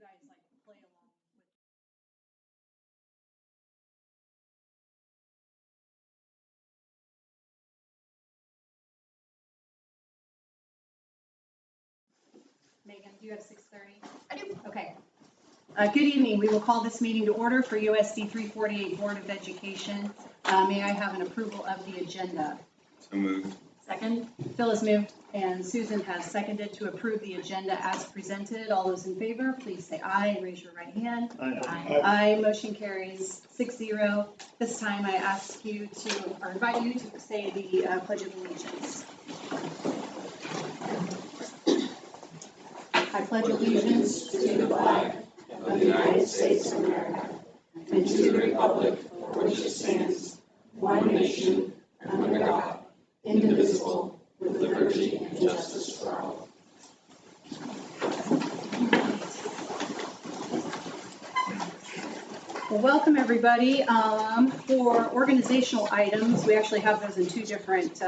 guys like play along with. Megan, do you have 6:30? I do. Okay. Good evening. We will call this meeting to order for USD 348 Board of Education. May I have an approval of the agenda? So moved. Second. Phil has moved and Susan has seconded to approve the agenda as presented. All those in favor, please say aye and raise your right hand. Aye. Aye. Motion carries 6-0. This time I ask you to, or invite you to say the Pledge of Allegiance. I pledge allegiance to the flag of the United States of America and to the republic for which it stands, one nation, under God, indivisible, with liberty and justice for all. Well, welcome everybody. For organizational items, we actually have those in two different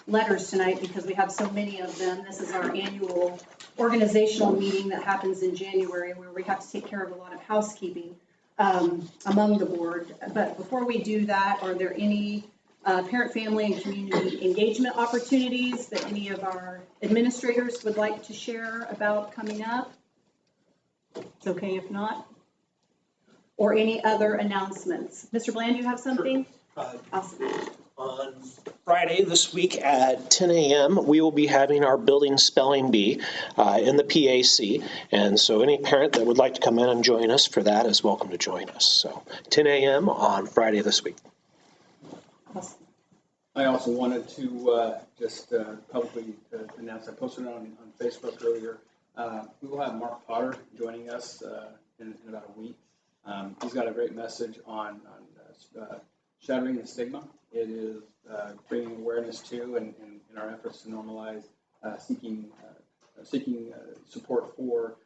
letters tonight because we have so many of them. This is our annual organizational meeting that happens in January where we have to take care of a lot of housekeeping among the board. But before we do that, are there any parent, family, and community engagement opportunities that any of our administrators would like to share about coming up? It's okay if not. Or any other announcements? Mr. Bland, do you have something? Sure. Awesome. On Friday this week at 10 a.m., we will be having our building spelling bee in the PAC. And so any parent that would like to come in and join us for that is welcome to join us. So 10 a.m. on Friday this week. Awesome. I also wanted to just publicly announce, I posted it on Facebook earlier, we will have Mark Potter joining us in about a week. He's got a great message on shattering the stigma. It is bringing awareness to and in our efforts to normalize seeking support for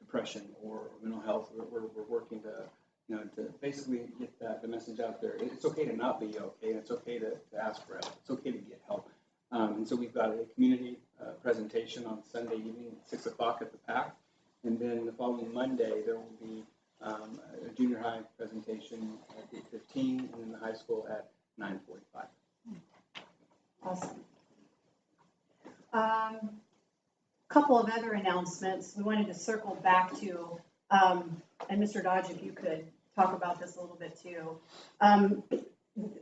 depression or mental health. We're working to basically get the message out there. It's okay to not be okay. It's okay to ask for help. It's okay to get help. And so we've got a community presentation on Sunday evening at 6 o'clock at the PAC. And then the following Monday, there will be a junior high presentation at 8:15 and then the high school at 9:45. Awesome. Couple of other announcements. We wanted to circle back to, and Mr. Dodge, if you could talk about this a little bit too.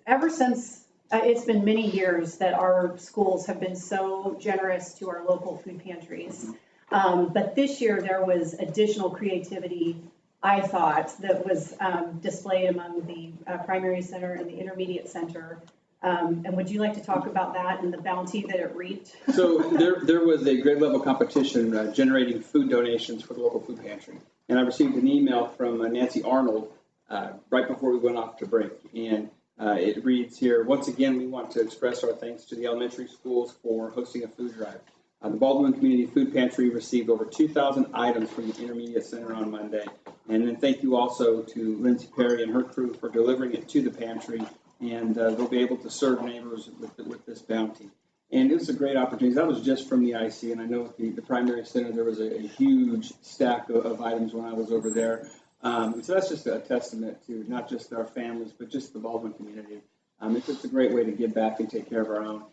Ever since, it's been many years that our schools have been so generous to our local food pantries. But this year there was additional creativity, I thought, that was displayed among the primary center and the intermediate center. And would you like to talk about that and the bounty that it reaped? So there was a grade level competition generating food donations for the local food pantry. And I received an email from Nancy Arnold right before we went off to break. And it reads here, once again, we want to express our thanks to the elementary schools for hosting a food drive. The Baldwin Community Food Pantry received over 2,000 items from the Intermediate Center on Monday. And then thank you also to Lindsay Perry and her crew for delivering it to the pantry. And they'll be able to serve neighbors with this bounty. And it was a great opportunity. That was just from the IC. And I know at the primary center, there was a huge stack of items when I was over there. So that's just a testament to not just our families, but just the Baldwin community. It's just a great way to give back and take care of our own.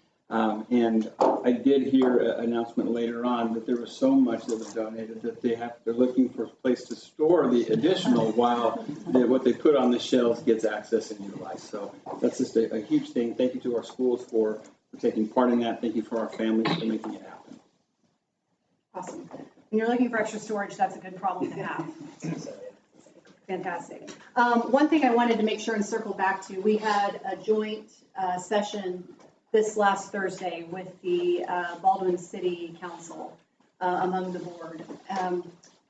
And I did hear an announcement later on that there was so much that was donated that they're looking for a place to store the additional while what they put on the shelves gets access and utilized. So that's just a huge thing. Thank you to our schools for taking part in that. Thank you for our families for making it happen. Awesome. When you're looking for extra storage, that's a good problem to have. Fantastic. One thing I wanted to make sure and circle back to, we had a joint session this last Thursday with the Baldwin City Council among the board.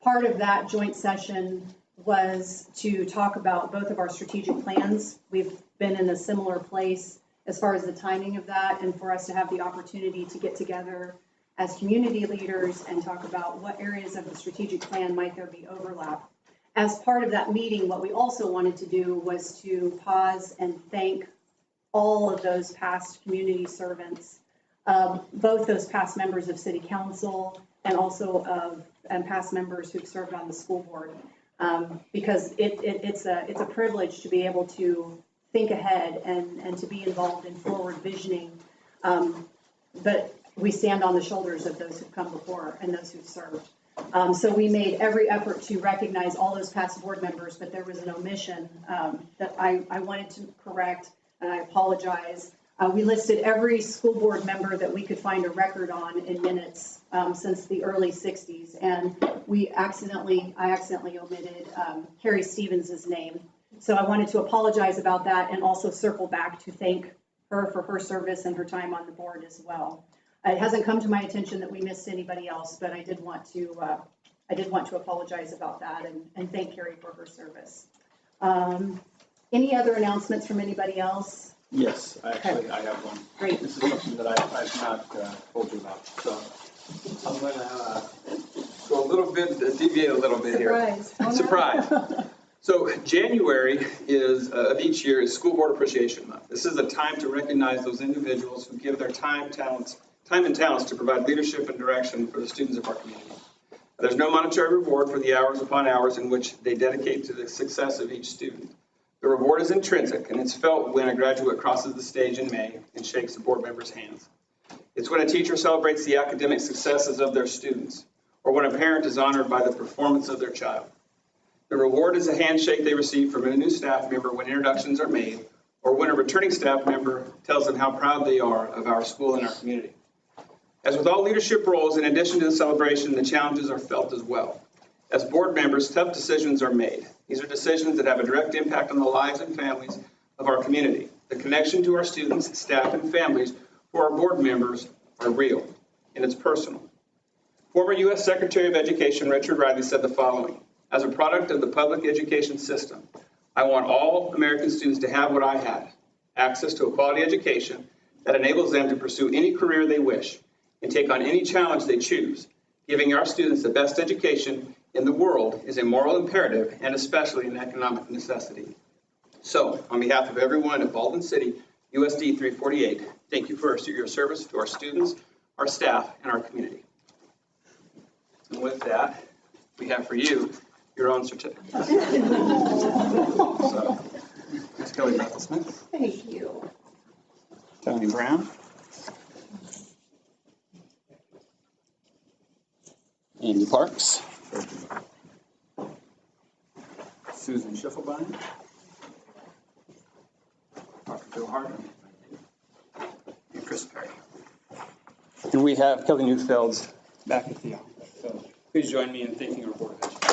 Part of that joint session was to talk about both of our strategic plans. We've been in a similar place as far as the timing of that, and for us to have the opportunity to get together as community leaders and talk about what areas of the strategic plan might there be overlap. As part of that meeting, what we also wanted to do was to pause and thank all of those past community servants, both those past members of city council, and also of and past members who've served on the school board, because it's a privilege to be able to think ahead and to be involved in forward visioning. But we stand on the shoulders of those who've come before and those who've served. So we made every effort to recognize all those past board members, but there was an omission that I wanted to correct, and I apologize. We listed every school board member that we could find a record on in minutes since the early 60s, and I accidentally omitted Carrie Stevens' name. So I wanted to apologize about that and also circle back to thank her for her service and her time on the board as well. It hasn't come to my attention that we missed anybody else, but I did want to apologize about that and thank Carrie for her service. Any other announcements from anybody else? Yes, I have one. Great. This is something that I've not told you about. So I'm going to go a little bit, deviate a little bit here. Surprise. Oh, no. Surprise. So January of each year is School Board Appreciation Month. This is a time to recognize those individuals who give their time and talents to provide leadership and direction for the students of our community. There's no monetary reward for the hours upon hours in which they dedicate to the success of each student. The reward is intrinsic, and it's felt when a graduate crosses the stage in May and shakes a board member's hands. It's when a teacher celebrates the academic successes of their students, or when a parent is honored by the performance of their child. The reward is a handshake they receive from a new staff member when introductions are made, or when a returning staff member tells them how proud they are of our school and our community. As with all leadership roles, in addition to the celebration, the challenges are felt as well. As board members, tough decisions are made. These are decisions that have a direct impact on the lives and families of our community. The connection to our students, staff, and families for our board members are real, and it's personal. Former U.S. Secretary of Education Richard Riley said the following: "As a product of the public education system, I want all American students to have what I had, access to a quality education that enables them to pursue any career they wish and take on any challenge they choose. Giving our students the best education in the world is a moral imperative and especially an economic necessity." So, on behalf of everyone at Baldwin City, USD 348, thank you for your service to our students, our staff, and our community. And with that, we have for you your own certificate. So, Ms. Kelly Bethel Smith. Thank you. Tony Brown. Andy Parks. Susan Schiffelbein. Dr. Bill Harden. And Chris Perry. And we have Kelly Neufield's back at the office. So please join me in thanking our Board of Education.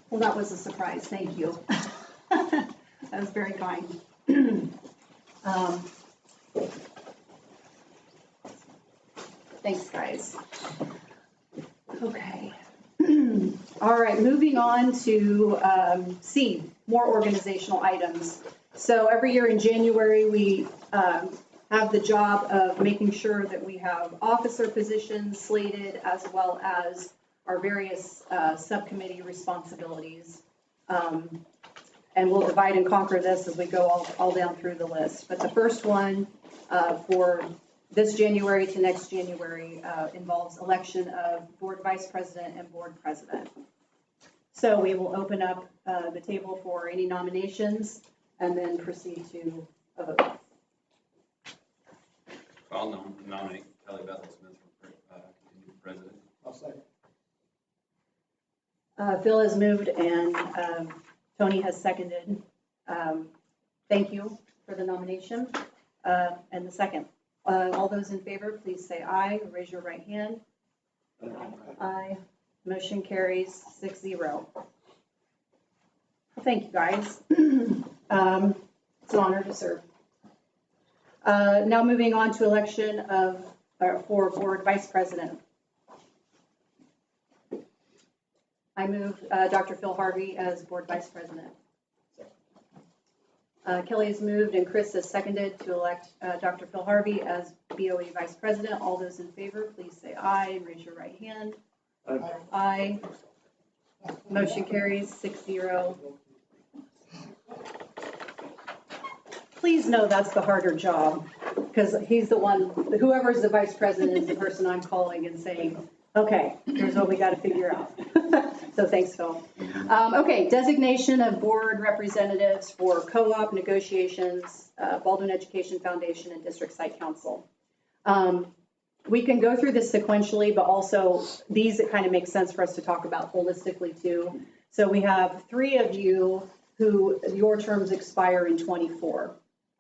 Well, that was a surprise. Thank you. That was very kind. Thanks, guys. Okay. All right, moving on to C, more organizational items. So every year in January, we have the job of making sure that we have officer positions slated as well as our various subcommittee responsibilities. And we'll divide and conquer this as we go all down through the list. But the first one for this January to next January involves election of board vice president and board president. So we will open up the table for any nominations and then proceed to a vote. I'll nominate Kelly Bethel Smith for continued president. I'll second. Phil has moved and Tony has seconded. Thank you for the nomination and the second. All those in favor, please say aye. Raise your right hand. Aye. Motion carries 6-0. Thank you, guys. It's an honor to serve. Now moving on to election for board vice president. I move Dr. Phil Harvey as board vice president. Kelly has moved and Chris has seconded to elect Dr. Phil Harvey as BOE vice president. All those in favor, please say aye and raise your right hand. Aye. Aye. Motion carries 6-0. please know that's the harder job, because he's the one, whoever's the vice president is the person I'm calling and saying, okay, here's what we got to figure out. So thanks, Phil. Okay, designation of board representatives for co-op negotiations, Baldwin Education Foundation, and District Site Council. We can go through this sequentially, but also these, it kind of makes sense for us to talk about holistically too. So we have 3 of you who your terms expire in 24,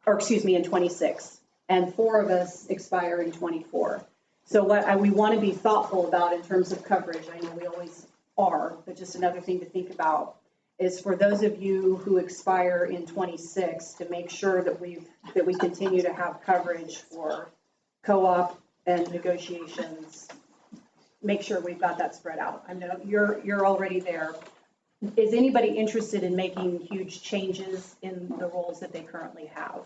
or excuse me, in 26, and 4 of us expire in 24. So what we want to be thoughtful about in terms of coverage, I know we always are, but just another thing to think about is for those of you who expire in 26 to make sure that we continue to have coverage for co-op and negotiations. Make sure we've got that spread out. I know you're already there. Is anybody interested in making huge changes in the roles that they currently have?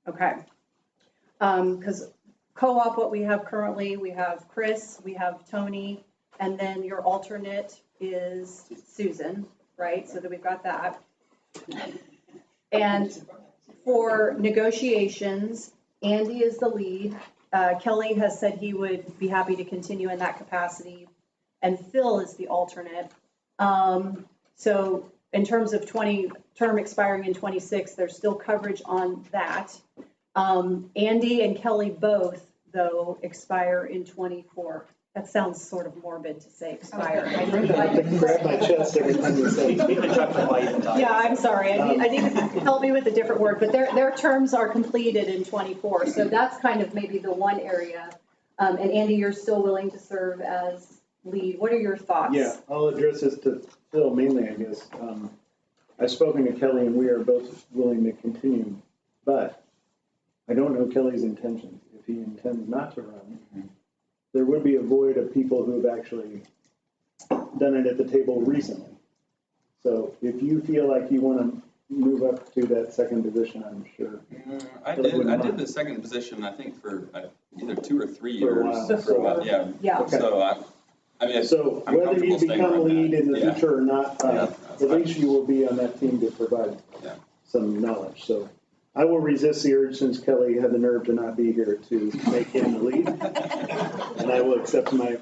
Okay. Because co-op, what we have currently, we have Chris, we have Tony, and then your alternate is Susan, right? So that we've got that. And for negotiations, Andy is the lead. Kelly has said he would be happy to continue in that capacity. And Phil is the alternate. So in terms of term expiring in 26, there's still coverage on that. Andy and Kelly both, though, expire in 24. That sounds sort of morbid to say expire. I need to grab my chest every time you say. Yeah, I'm sorry. I need to help me with a different word, but their terms are completed in 24. So that's kind of maybe the one area. And Andy, you're still willing to serve as lead. What are your thoughts? Yeah, I'll address this to Phil mainly, I guess. I've spoken to Kelly and we are both willing to continue, but I don't know Kelly's intentions. If he intends not to run, there would be a void of people who have actually done it at the table recently. So if you feel like you want to move up to that second position, I'm sure. I did the second position, I think, for either 2 or 3 years. For a while. Yeah. Yeah. Okay. So I mean, So I'm whether you comfortable staying become on lead that. in the Yeah. future or not, Yeah, at least you will be on that team to provide Yeah. some knowledge. So I will resist the urge, since Kelly had the nerve to not be here, to make him the lead. And I will accept my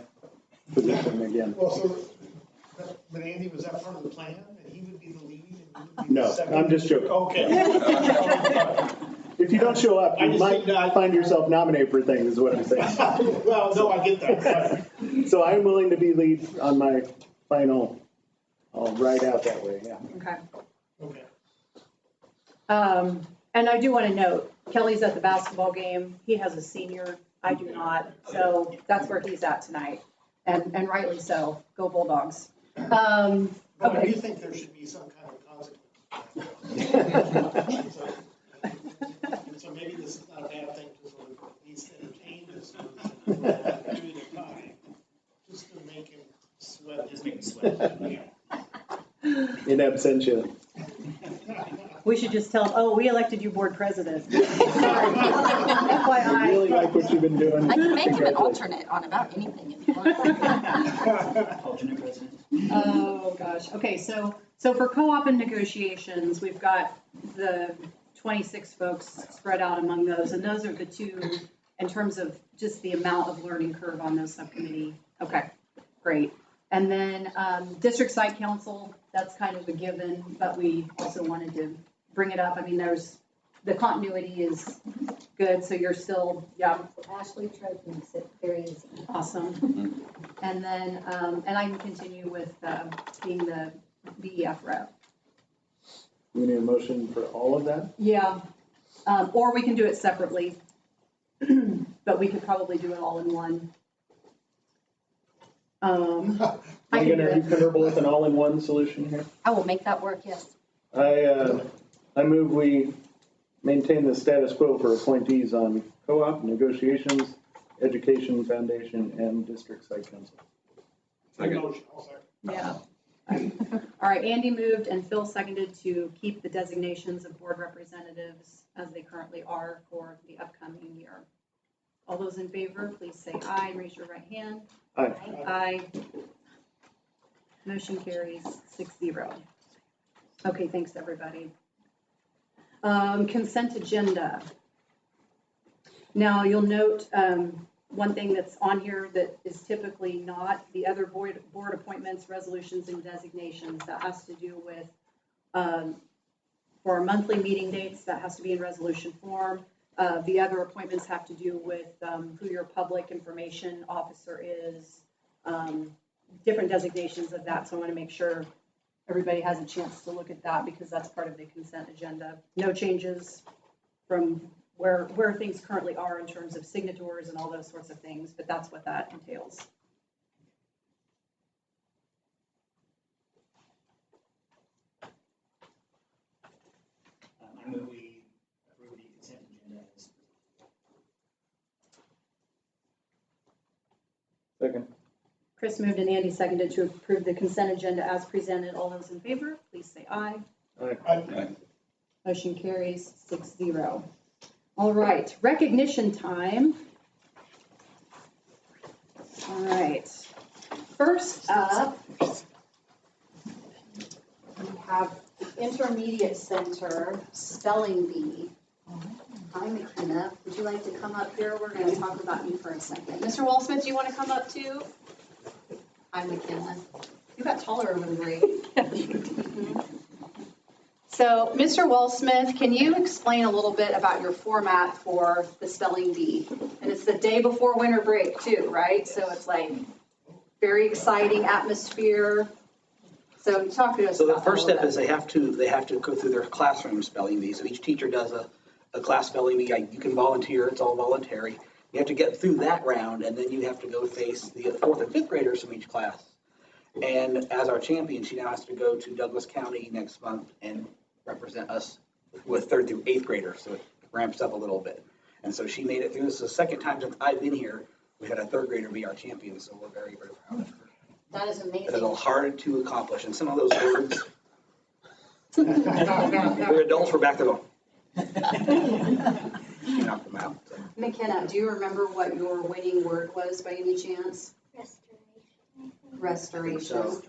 position again. Well, so, but Andy, was that part of the plan, that he would be the lead? And you would be No, the second? I'm just joking. Okay. If you don't show up, I you just might think that- find yourself nominated for things, is what I'm saying. Well, no, I get that. So I'm willing to be lead on my final, I'll ride out that way, yeah. Okay. Okay. And I do want to note, Kelly's at the basketball game. He has a senior. I do not. So that's where he's at tonight. And rightly so. Go Bulldogs. But I do Okay. think there should be some kind of consequence. And so maybe this is not a bad thing to sort of at least entertain this for a period of time, just to make him sweat. Just make him sweat. Yeah. In absentia. We should just tell him, oh, we elected you board president. Sorry. I FYI. really like what you've been doing. I can make him an Congratulations. alternate on about anything if you want. Alternate president. Oh, gosh. Okay, so for co-op and negotiations, we've got the 26 folks spread out among those, and those are the 2 in terms of just the amount of learning curve on those subcommittee. Okay, great. And then District Site Council, that's kind of a given, but we also wanted to bring it up. I mean, the continuity is good, so you're still, yeah. Ashley Trope makes it very easy. Awesome. And then, and I can continue with being the BEF rep. We need a motion for all of that? Yeah, or we can do it separately, but we could probably do it all in one. I can do Megan, are you it. comfortable with an all-in-one solution here? I will make that work, yes. I move we maintain the status quo for appointees on co-op, negotiations, education foundation, and district site council. Second. Motion, I'll second. Yeah. All right, Andy moved and Phil seconded to keep the designations of board representatives as they currently are for the upcoming year. All those in favor, please say aye and raise your right hand. Aye. Aye. Motion carries 6-0. Okay, thanks, everybody. Consent agenda. Now, you'll note one thing that's on here that is typically not the other board appointments, resolutions, and designations. That has to do with, for our monthly meeting dates, that has to be in resolution form. The other appointments have to do with who your public information officer is, different designations of that. So I want to make sure everybody has a chance to look at that because that's part of the consent agenda. No changes from where things currently are in terms of signatures and all those sorts of things, but that's what that entails. I move we approve the consent agenda as Second. Chris moved and Andy seconded to approve the consent agenda as presented. All those in favor, please say aye. Aye. Motion carries 6-0. All right, recognition time. All right, first up, we have the Intermediate Center Spelling Bee. Hi, McKenna. Would you like to come up here? We're going to talk about you for a second. Mr. Wallsmith, do you want to come up too? Hi, McKenna. You got taller over the break. So, Mr. Wallsmith, can you explain a little bit about your format for the spelling bee? And it's the day before winter break too, right? So it's like very exciting atmosphere. So talk to us So the about that a first little step is bit. they have to go through their classroom spelling bee. So each teacher does a class spelling bee. You can volunteer, it's all voluntary. You have to get through that round, and then you have to go face the 4th and 5th graders from each class. And as our champion, she now has to go to Douglas County next month and represent us with 3rd through 8th graders. So it ramps up a little bit. And so she made it through. This is the second time since I've been here we had a 3rd grader be our champion. So we're very, very proud of her. That is It's a amazing. little hard to accomplish, and some of those words, we're adults, we're back to them. You knock them out. So. McKenna, do you remember what your winning word was by any chance? Restoration.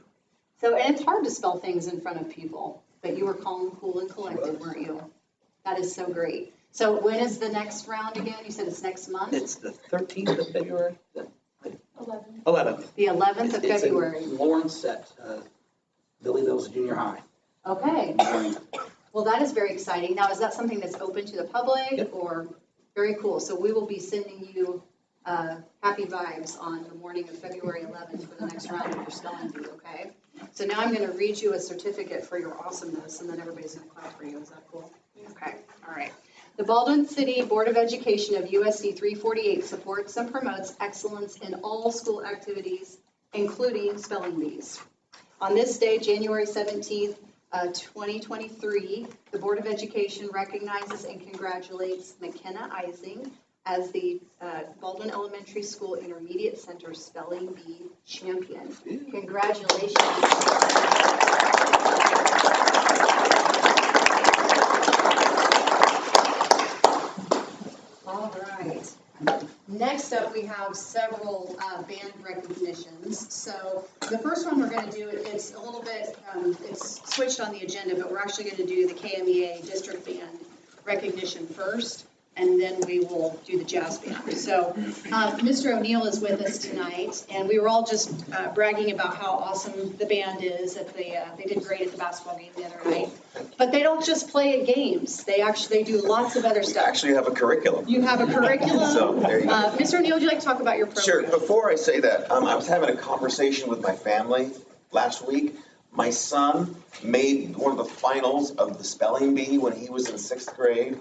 So, and it's hard to spell things in front of people, but you were calm, cool, and collected, weren't you? That is so great. So when is the next round again? You said it's next month? It's the 13th of February. 11th. The 11th of February. It's in Lawrence at Billy Mills Junior High. Okay. Well, that is very exciting. Now, is that something that's open to the public? Yep. Or very cool? So we will be sending you happy vibes on the morning of February 11th for the next round of your spelling bee, okay? So now I'm going to read you a certificate for your awesomeness, and then everybody's going to clap for you. Is that cool? Okay. All right. The Baldwin City Board of Education of USD 348 supports and promotes excellence in all school activities, including spelling bees. On this day, January 17th, 2023, the Board of Education recognizes and congratulates McKenna Ising as the Baldwin Elementary School Intermediate Center Spelling Bee champion. Congratulations. All right. Next up, we have several band recognitions. So the first one we're going to do, it's a little bit, it's switched on the agenda, but we're actually going to do the KMEA District Band recognition first, and then we will do the jazz band. So Mr. O'Neill is with us tonight, and we were all just bragging about how awesome the band is. That they did great at the basketball game the other night. But they don't just play at games. They do lots of other stuff. Actually have a curriculum. You have a curriculum. So, there you go. Mr. O'Neill, would you like to talk about your program? Sure. Before I say that, I was having a conversation with my family last week. My son made one of the finals of the spelling bee when he was in 6th grade,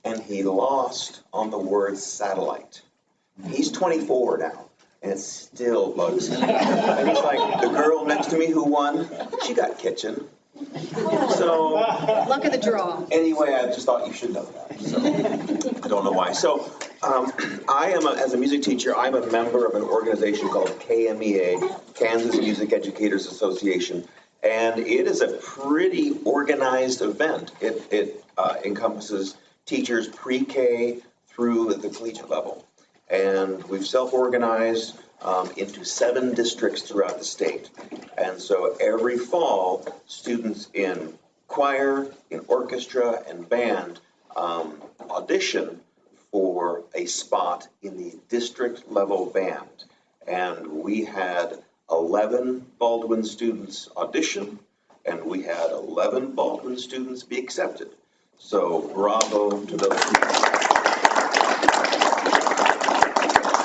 and he lost on the word satellite. He's 24 now, and it still bugs him. And he's like, the girl next to me who won, she got kitchen. So Luck of the draw. anyway, I just thought you should know that. So I don't know why. So I am, as a music teacher, I'm a member of an organization called KMEA, Kansas Music Educators Association. And it is a pretty organized event. It encompasses teachers pre-K through the collegiate level. And we've self-organized into 7 districts throughout the state. And so every fall, students in choir, in orchestra, and band audition for a spot in the district level band. And we had 11 Baldwin students audition, and we had 11 Baldwin students be accepted. So bravo to those people.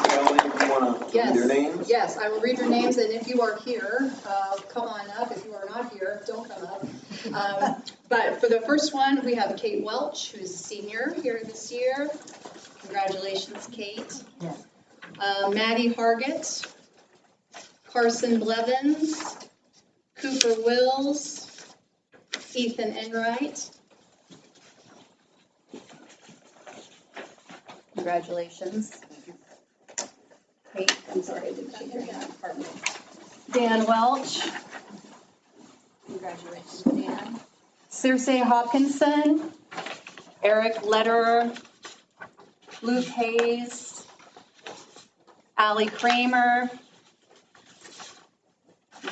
Kelly, do you want to read their names? Yes, I will read your names, and if you are here, come on up. If you are not here, don't come up. But for the first one, we have Kate Welch, who's a senior here this year. Congratulations, Kate. Maddie Hargett, Carson Blevins, Cooper Wills, Ethan Enright. Congratulations. Kate, I'm sorry, I didn't take your hand. Pardon me. Dan Welch. Congratulations, Dan. Circe Hopkinson, Eric Lederer, Luke Hayes, Allie Kramer,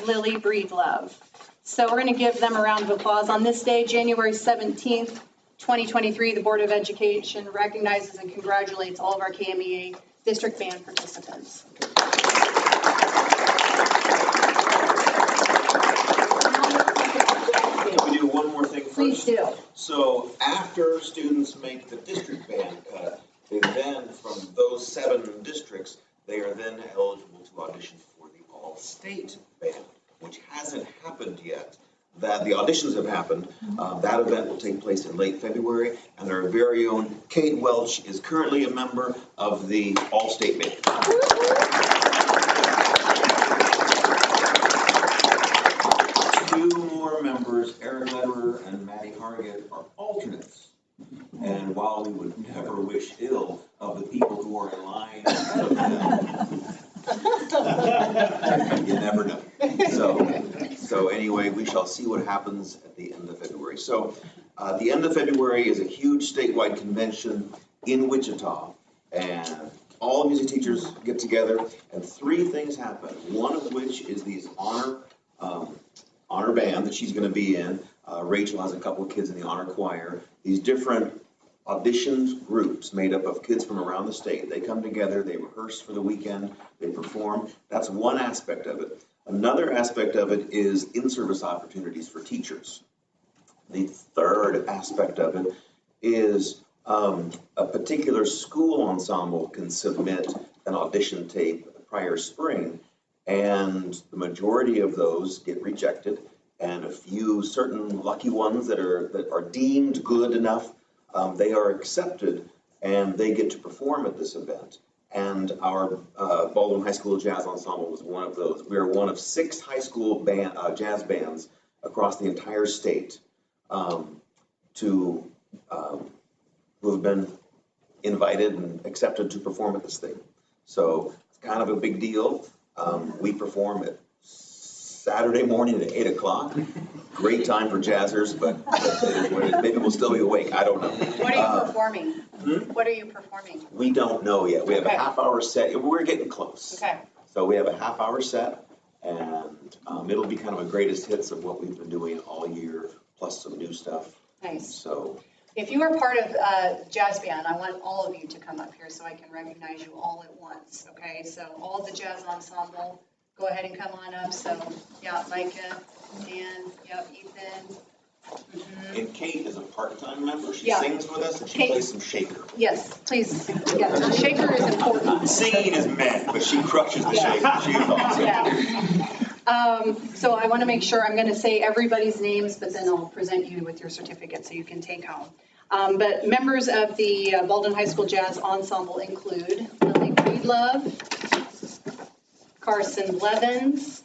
Lily Breedlove. So we're going to give them a round of applause. On this day, January 17th, 2023, the Board of Education recognizes and congratulates all of our KMEA district band participants. Can we do one more thing first? Please do. So after students make the district band cut, they then, from those 7 districts, they are then eligible to audition for the all-state band, which hasn't happened yet. That the auditions have happened. That event will take place in late February, and our very own Kate Welch is currently a member of the all-state band. 2 more members, Eric Lederer and Maddie Hargett, are alternates. And while we would never wish ill of the people who are in line, you never know. So anyway, we shall see what happens at the end of February. So the end of February is a huge statewide convention in Wichita, and all music teachers get together, and 3 things happen. One of which is these honor band that she's going to be in. Rachel has a couple of kids in the honor choir. These different auditions groups made up of kids from around the state. They come together, they rehearse for the weekend, they perform. That's one aspect of it. Another aspect of it is in-service opportunities for teachers. The third aspect of it is a particular school ensemble can submit an audition tape prior spring, and the majority of those get rejected, and a few certain lucky ones that are deemed good enough, they are accepted, and they get to perform at this event. And our Baldwin High School Jazz Ensemble was one of those. We are one of 6 high school jazz bands across the entire state who have been invited and accepted to perform at this thing. So it's kind of a big deal. We perform at Saturday morning at 8 o'clock. Great time for jazzers, but maybe we'll still be awake. I don't know. What are you performing? What are you performing? We don't know yet. We have a half-hour set. We're getting close. Okay. So we have a half-hour set, and it'll be kind of a greatest hits of what we've been doing all year, plus some new stuff. Nice. So If you are part of jazz band, I want all of you to come up here so I can recognize you all at once, okay? So all the jazz ensemble, go ahead and come on up. So, yeah, Micah, Dan, yep, Ethan. And Kate is a part-time member. She Yeah. sings with us, and she Kate. plays some shaker. Yes, please. Yeah, the shaker is important. Singing is meh, but she crushes the Yeah. shaker. She is awesome. Yeah. So I want to make sure, I'm going to say everybody's names, but then I'll present you with your certificate so you can take home. But members of the Baldwin High School Jazz Ensemble include Lily Breedlove, Carson Blevins,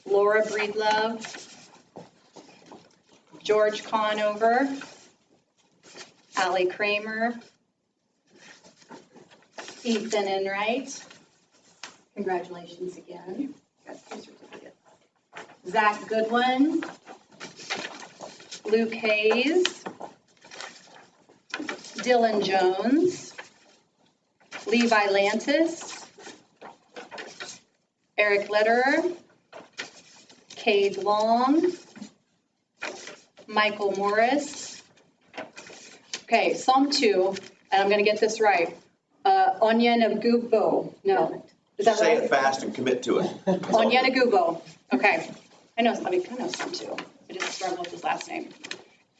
Laura Breedlove, George Conover, Allie Kramer, Ethan Enright. Congratulations again. Got your certificate. Zach Goodwin, Luke Hayes, Dylan Jones, Levi Lantis, Eric Lederer, Cade Long, Michael Morris. Okay, Psalm 2, and I'm going to get this right. Onyenagubo. No, is that Say right? it fast and commit to it. Onyenagubo. Okay. I know Psalm 2. I just struggled with his last name.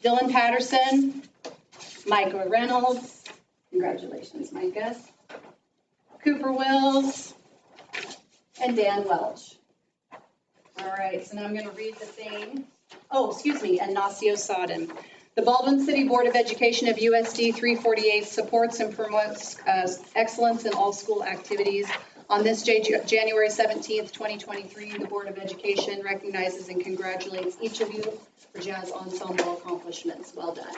Dylan Patterson, Micah Reynolds. Congratulations, Micah. Cooper Wills, and Dan Welch. All right, so now I'm going to read the thing. Oh, excuse me, and Nacio Sodden. The Baldwin City Board of Education of USD 348 supports and promotes excellence in all school activities. On this January 17th, 2023, the Board of Education recognizes and congratulates each of you for jazz ensemble accomplishments. Well done.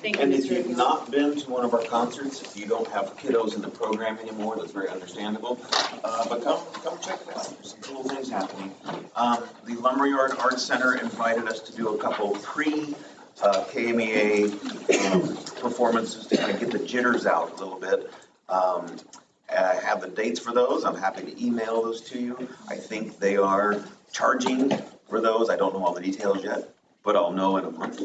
Thank you, And if Mr. you've O'Neill. not been to one of our concerts, if you don't have kiddos in the program anymore, that's very understandable. But come check it out. There's some cool things happening. The Lumberyard Arts Center invited us to do a couple KMEA performances to kind of get the jitters out a little bit. I have the dates for those. I'm happy to email those to you. I think they are charging for those. I don't know all the details yet, but I'll know in a month.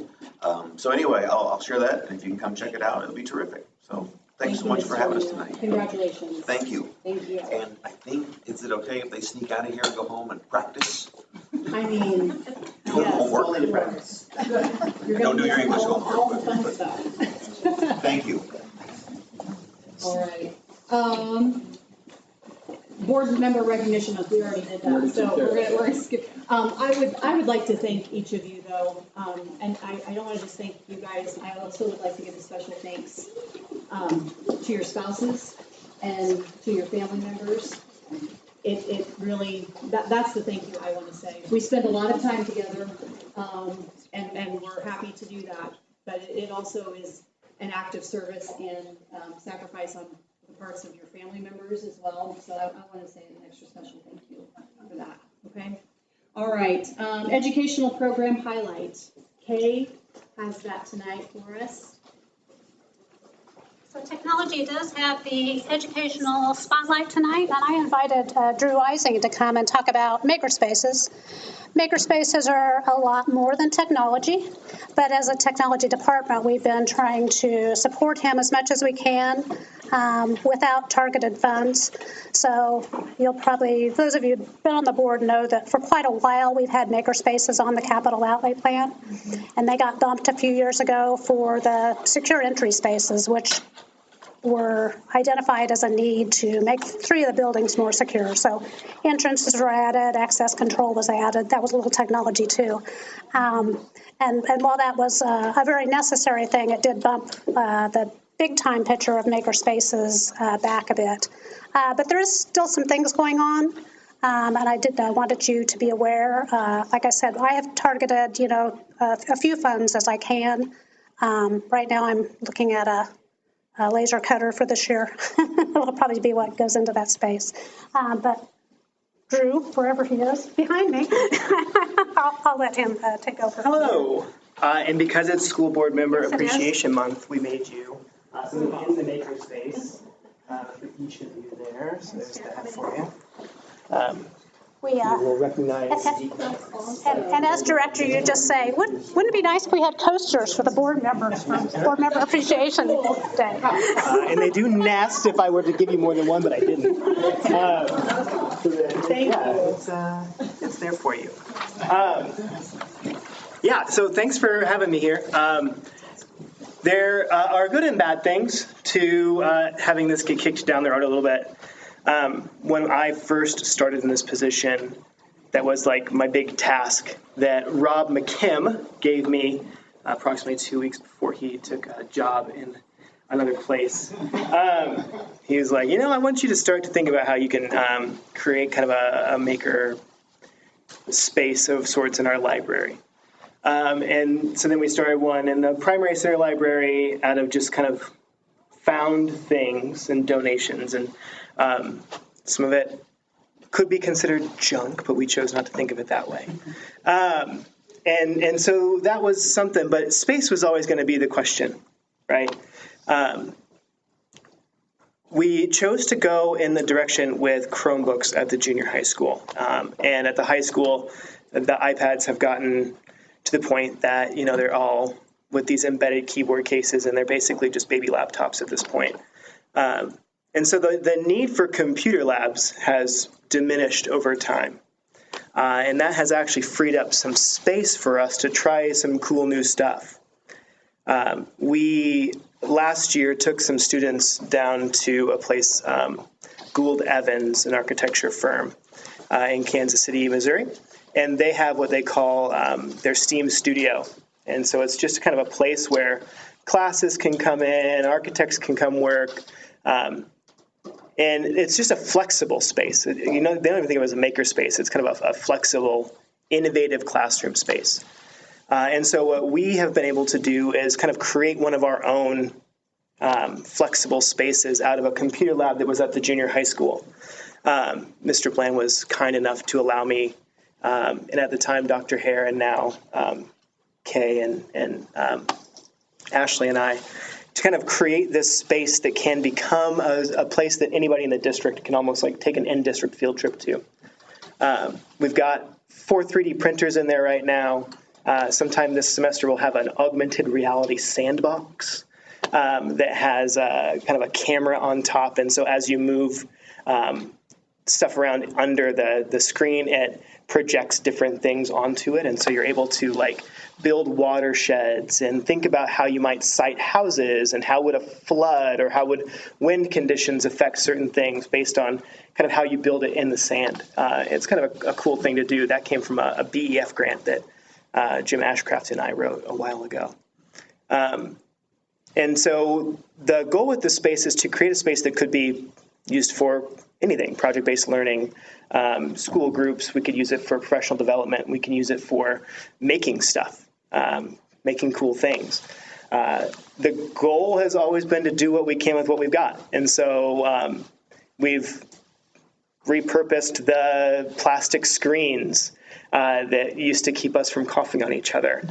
So anyway, I'll share that, and if you can come check it out, it'll be terrific. So thanks so much for having us tonight. Congratulations. Thank you. Thank you. And I think, is it okay if they sneak out of here and go home and practice? I mean, Do yes. homework? Only to practice. You're Don't gonna do your get English all homework, the fun but- stuff. Thank you. All right. Board member recognition month, we already did that, so we're gonna skip. I would like to thank each of you though, and I don't want to just thank you guys. I also would like to give a special thanks to your spouses and to your family members. It really, that's the thank you I want to say. We spend a lot of time together, and we're happy to do that, but it also is an act of service and sacrifice on the parts of your family members as well. So I want to say an extra special thank you for that, okay? All right, educational program highlight. Kay has that tonight for us. So technology does have the educational spotlight tonight, and I invited Drew Ising to come and talk about makerspaces. Makerspaces are a lot more than technology, but as a technology department, we've been trying to support him as much as we can without targeted funds. So you'll probably, those of you who've been on the board know that for quite a while we've had makerspaces on the capital outlay plan, and they got bumped a few years ago for the secure entry spaces, which were identified as a need to make 3 of the buildings more secure. So entrances were added, access control was added. That was a little technology too. And while that was a very necessary thing, it did bump the big time picture of maker spaces back a bit. But there is still some things going on. And I wanted you to be aware. Like I said, I have targeted, a few funds as I can. Right now I'm looking at a laser cutter for this year. It'll probably be what goes into that space. But Drew, wherever he is, behind me, I'll let him take over. Hello. And because it's School Board Member Appreciation Month, we made you something in the makerspace for each of you there. So there's that for you. We You will recognize and as director, you just say, wouldn't it be nice if we had coasters for the board members for Board Member Appreciation Day? and they do nest if I were to give you more than one, but I didn't. Thank you. It's there for you. So thanks for having me here. There are good and bad things to having this get kicked down the road a little bit. When I first started in this position, that was like my big task that Rob McKim gave me approximately 2 weeks before he took a job in another place. He was like, I want you to start to think about how you can create kind of a maker space of sorts in our library. And so then we started one in the primary center library out of just kind of found things and donations, and some of it could be considered junk, but we chose not to think of it that way. And so that was something, but space was always going to be the question, right? we chose to go in the direction with Chromebooks at the junior high school. And at the high school, the iPads have gotten to the point that, they're all with these embedded keyboard cases, and they're basically just baby laptops at this point. And so the need for computer labs has diminished over time. And that has actually freed up some space for us to try some cool new stuff. We last year took some students down to a place, Gould Evans, an architecture firm in Kansas City, Missouri. And they have what they call their STEAM studio. And so it's just kind of a place where classes can come in, architects can come work. And it's just a flexible space. They don't even think of it as a maker space. It's kind of a flexible, innovative classroom space. And so what we have been able to do is kind of create one of our own flexible spaces out of a computer lab that was at the junior high school. Mr. Bland was kind enough to allow me, and at the time, Dr. Hare, and now Kay and Ashley and I, to kind of create this space that can become a place that anybody in the district can almost like take an in-district field trip to. We've got 4 3D printers in there right now. Sometime this semester we'll have an augmented reality sandbox that has kind of a camera on top. And so as you move stuff around under the screen, it projects different things onto it. And so you're able to like build watersheds and think about how you might site houses and how would a flood or how would wind conditions affect certain things based on kind of how you build it in the sand. It's kind of a cool thing to do. That came from a BEF grant that Jim Ashcraft and I wrote a while ago. And so the goal with this space is to create a space that could be used for anything, project-based learning, school groups. We could use it for professional development. We can use it for making stuff, making cool things. The goal has always been to do what we can with what we've got. And so we've repurposed the plastic screens that used to keep us from coughing on each other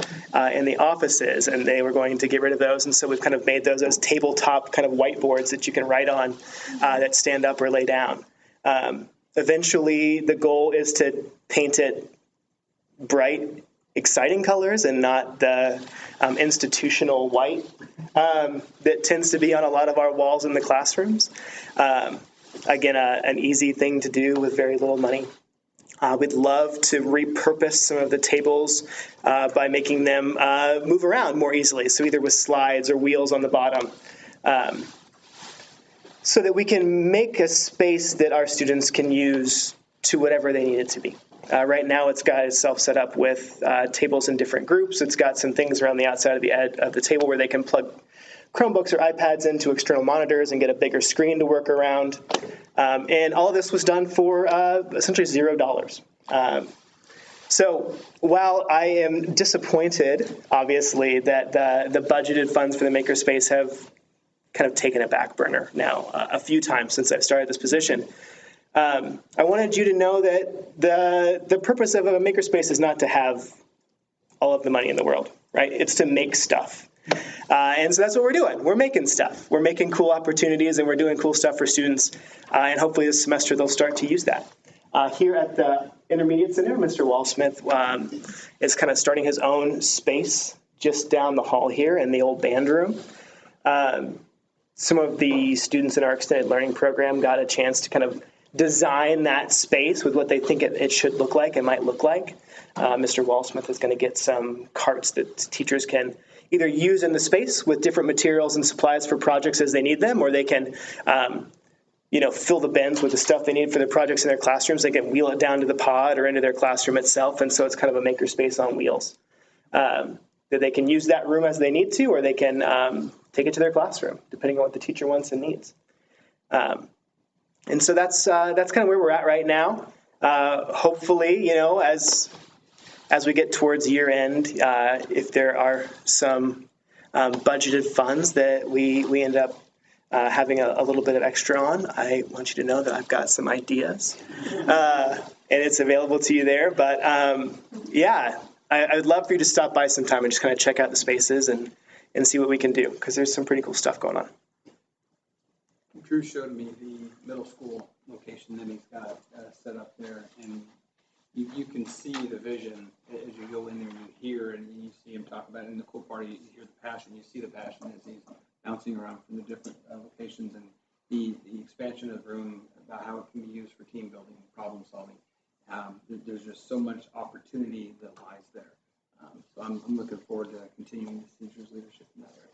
in the offices, and they were going to get rid of those. And so we've kind of made those as tabletop kind of whiteboards that you can write on that stand up or lay down. Eventually, the goal is to paint it bright, exciting colors and not the institutional white that tends to be on a lot of our walls in the classrooms. Again, an easy thing to do with very little money. We'd love to repurpose some of the tables by making them move around more easily, so either with slides or wheels on the bottom, so that we can make a space that our students can use to whatever they need it to be. Right now, it's got itself set up with tables in different groups. It's got some things around the outside of the table where they can plug Chromebooks or iPads into external monitors and get a bigger screen to work around. And all of this was done for essentially $0. So while I am disappointed, obviously, that the budgeted funds for the Makerspace have kind of taken a back burner now a few times since I've started this position, I wanted you to know that the purpose of a Makerspace is not to have all of the money in the world, right? It's to make stuff. And so that's what we're doing. We're making stuff. We're making cool opportunities, and we're doing cool stuff for students. And hopefully this semester they'll start to use that. Here at the Intermediate Center, Mr. Wallsmith is kind of starting his own space just down the hall here in the old band room. Some of the students in our extended learning program got a chance to kind of design that space with what they think it should look like and might look like. Mr. Wallsmith is going to get some carts that teachers can either use in the space with different materials and supplies for projects as they need them, or they can fill the bins with the stuff they need for their projects in their classrooms. They can wheel it down to the pod or into their classroom itself, and so it's kind of a makerspace on wheels. That they can use that room as they need to, or they can take it to their classroom, depending on what the teacher wants and needs. And so that's kind of where we're at right now. Hopefully, as we get towards year end, if there are some budgeted funds that we end up having a little bit of extra on, I want you to know that I've got some ideas, and it's available to you there. But I would love for you to stop by sometime and just kind of check out the spaces and see what we can do, because there's some pretty cool stuff going on. Drew showed me the middle school location that he's got set up there, and you can see the vision as you go in there and you hear and you see him talk about it. And the cool part, you hear the passion, you see the passion as he's bouncing around from the different locations, and the expansion of the room about how it can be used for team building and problem solving. There's just so much opportunity that lies there. So I'm looking forward to continuing this teacher's leadership in that area.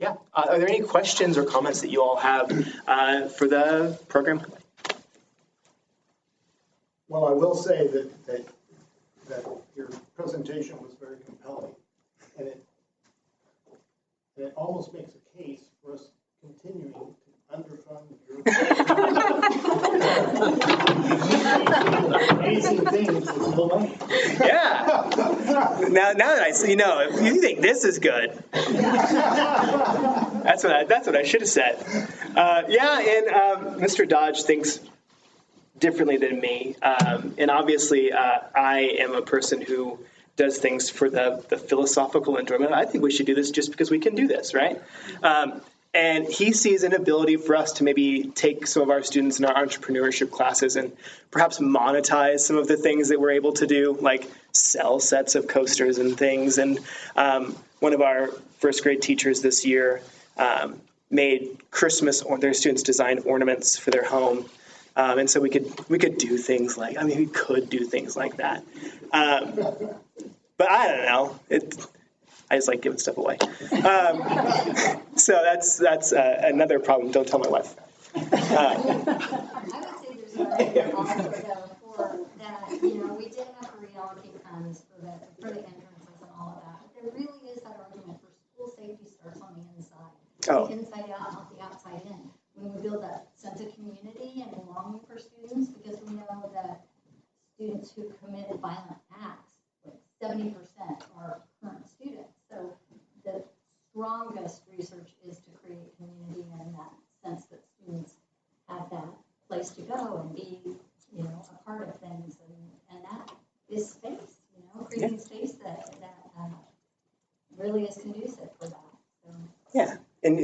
Yeah. Are there any questions or comments that you all have for the program? Well, I will say that your presentation was very compelling, and it almost makes a case for us continuing to underfund your amazing things with no money. Yeah. Now that I see, if you think this is good, that's what I should have said. Mr. Dodge thinks differently than me, and obviously I am a person who does things for the philosophical enjoyment. I think we should do this just because we can do this, right? And he sees an ability for us to maybe take some of our students in our entrepreneurship classes and perhaps monetize some of the things that we're able to do, like sell sets of coasters and things. And one of our first grade teachers this year made their students design ornaments for their home. And so we could do things like that. But I don't know. I just like giving stuff away. So that's another problem. Don't tell my wife. I would say there's already an offer though for that. We did have to reallocate funds for the entrances and all of that. But there really is that argument for school safety starts on the inside. The inside out, not the outside in. When we build that sense of community and belonging for students, because we know that students who committed violent acts, like 70% are current students. So the strongest research is to create community and that sense that students have that place to go and be, a part of things. And that is space, creating space that really is conducive for that. So. Yeah. And,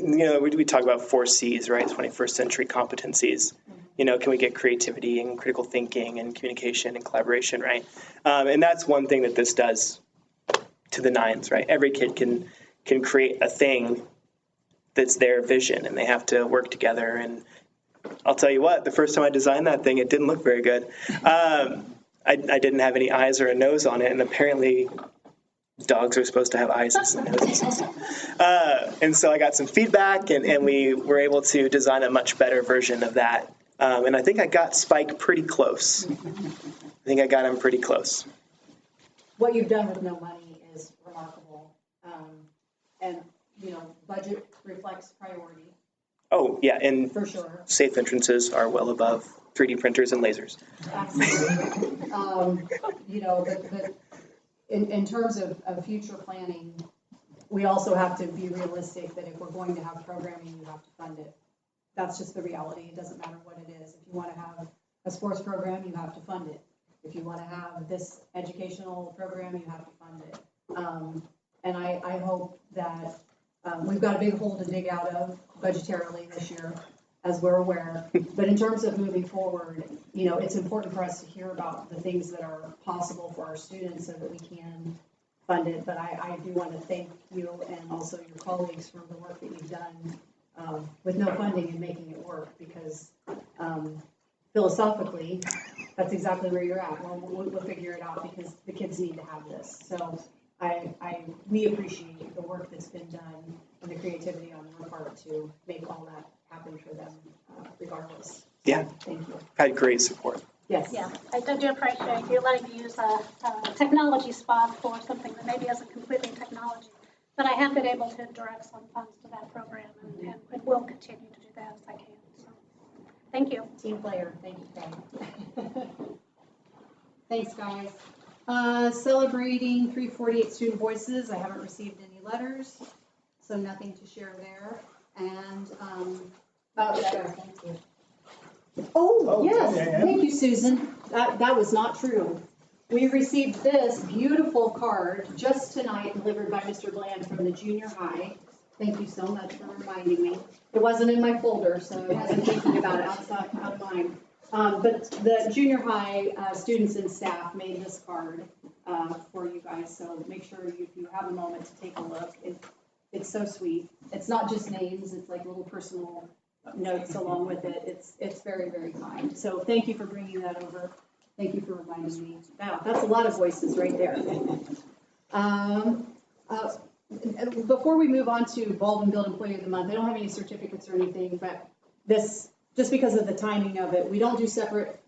we talk about 4 C's, right? 21st century competencies. Can we get creativity and critical thinking and communication and collaboration, right? And that's one thing that this does to the nines, right? Every kid can create a thing that's their vision, and they have to work together. And I'll tell you what, the first time I designed that thing, it didn't look very good. I didn't have any eyes or a nose on it, and apparently dogs are supposed to have eyes and noses. And so I got some feedback, and we were able to design a much better version of that. And I think I got Spike pretty close. I think I got him pretty close. What you've done with no money is remarkable. And, budget reflects priority. Oh, yeah, and for sure. Safe entrances are well above 3D printers and lasers. Absolutely. But in terms of future planning, we also have to be realistic that if we're going to have programming, you have to fund it. That's just the reality. It doesn't matter what it is. If you want to have a sports program, you have to fund it. If you want to have this educational program, you have to fund it. And I hope that we've got a big hole to dig out of budgetarily this year, as we're aware. But in terms of moving forward, it's important for us to hear about the things that are possible for our students so that we can fund it. But I do want to thank you and also your colleagues for the work that you've done with no funding and making it work, because philosophically, that's exactly where you're at. Well, we'll figure it out because the kids need to have this. So we appreciate the work that's been done and the creativity on your part to make all that happen for them, regardless. Yeah. Thank you. Had great support. Yes. Yeah, I do appreciate you letting me use a technology spot for something that maybe isn't completely technology. But I have been able to direct some funds to that program, and will continue to do that as I can. So, thank you. Team player. Thank you, Kay. Thanks, guys. Celebrating 348 student voices. I haven't received any letters, so nothing to share there. And Thank you. oh yes, thank you, Susan. That was not true. We received this beautiful card just tonight, delivered by Mr. Bland from the junior high. Thank you so much for reminding me. It wasn't in my folder, so I wasn't thinking about it out of mind. But the junior high students and staff made this card for you guys, so make sure if you have a moment to take a look. It's so sweet. It's not just names, it's like little personal notes along with it. It's very, very kind. So thank you for bringing that over. Thank you for reminding me. Wow, that's a lot of voices right there. Before we move on to Baldwin Build Employee of the Month, I don't have any certificates or anything, but this, just because of the timing of it, we don't do separate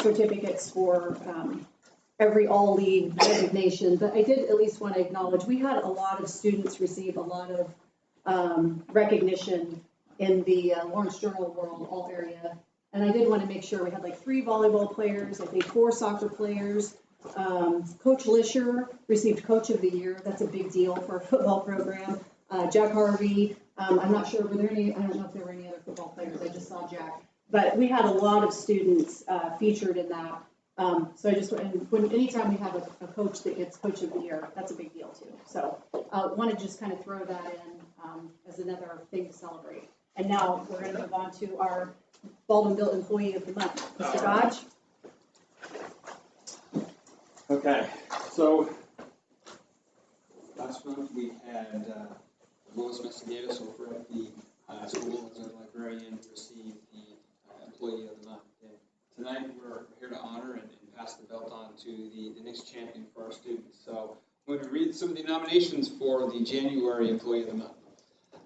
certificates for every all-lead designation, but I did at least want to acknowledge, we had a lot of students receive a lot of recognition in the Lawrence Journal World All area. And I did want to make sure we had like 3 volleyball players, I think 4 soccer players. Coach Lisher received Coach of the Year. That's a big deal for a football program. Jack Harvey, I'm not sure, were there any, I don't know if there were any other football players, I just saw Jack. But we had a lot of students featured in that. So I just, and anytime we have a coach that gets Coach of the Year, that's a big deal too. So I want to just kind of throw that in as another thing to celebrate. And now we're going to move on to our Baldwin Built Employee of the Month. Mr. Dodge? Okay, so last month we had Lois Mestigatos over at the school as our librarian receive the Employee of the Month. And tonight we're here to honor and pass the belt on to the next champion for our students. So I'm going to read some of the nominations for the January Employee of the Month.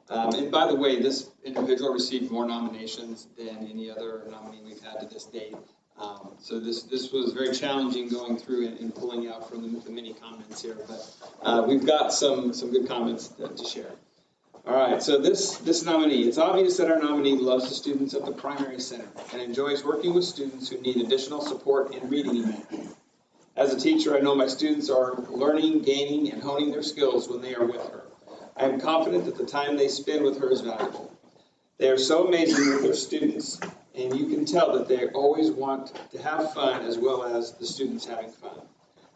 And by the way, this individual received more nominations than any other nominee we've had to this date. So this was very challenging going through and pulling out from the many comments here, but we've got some good comments to share. All right, so this nominee, it's obvious that our nominee loves the students at the primary center and enjoys working with students who need additional support in reading and math. As a teacher, I know my students are learning, gaining, and honing their skills when they are with her. I am confident that the time they spend with her is valuable. They are so amazing with their students, and you can tell that they always want to have fun as well as the students having fun.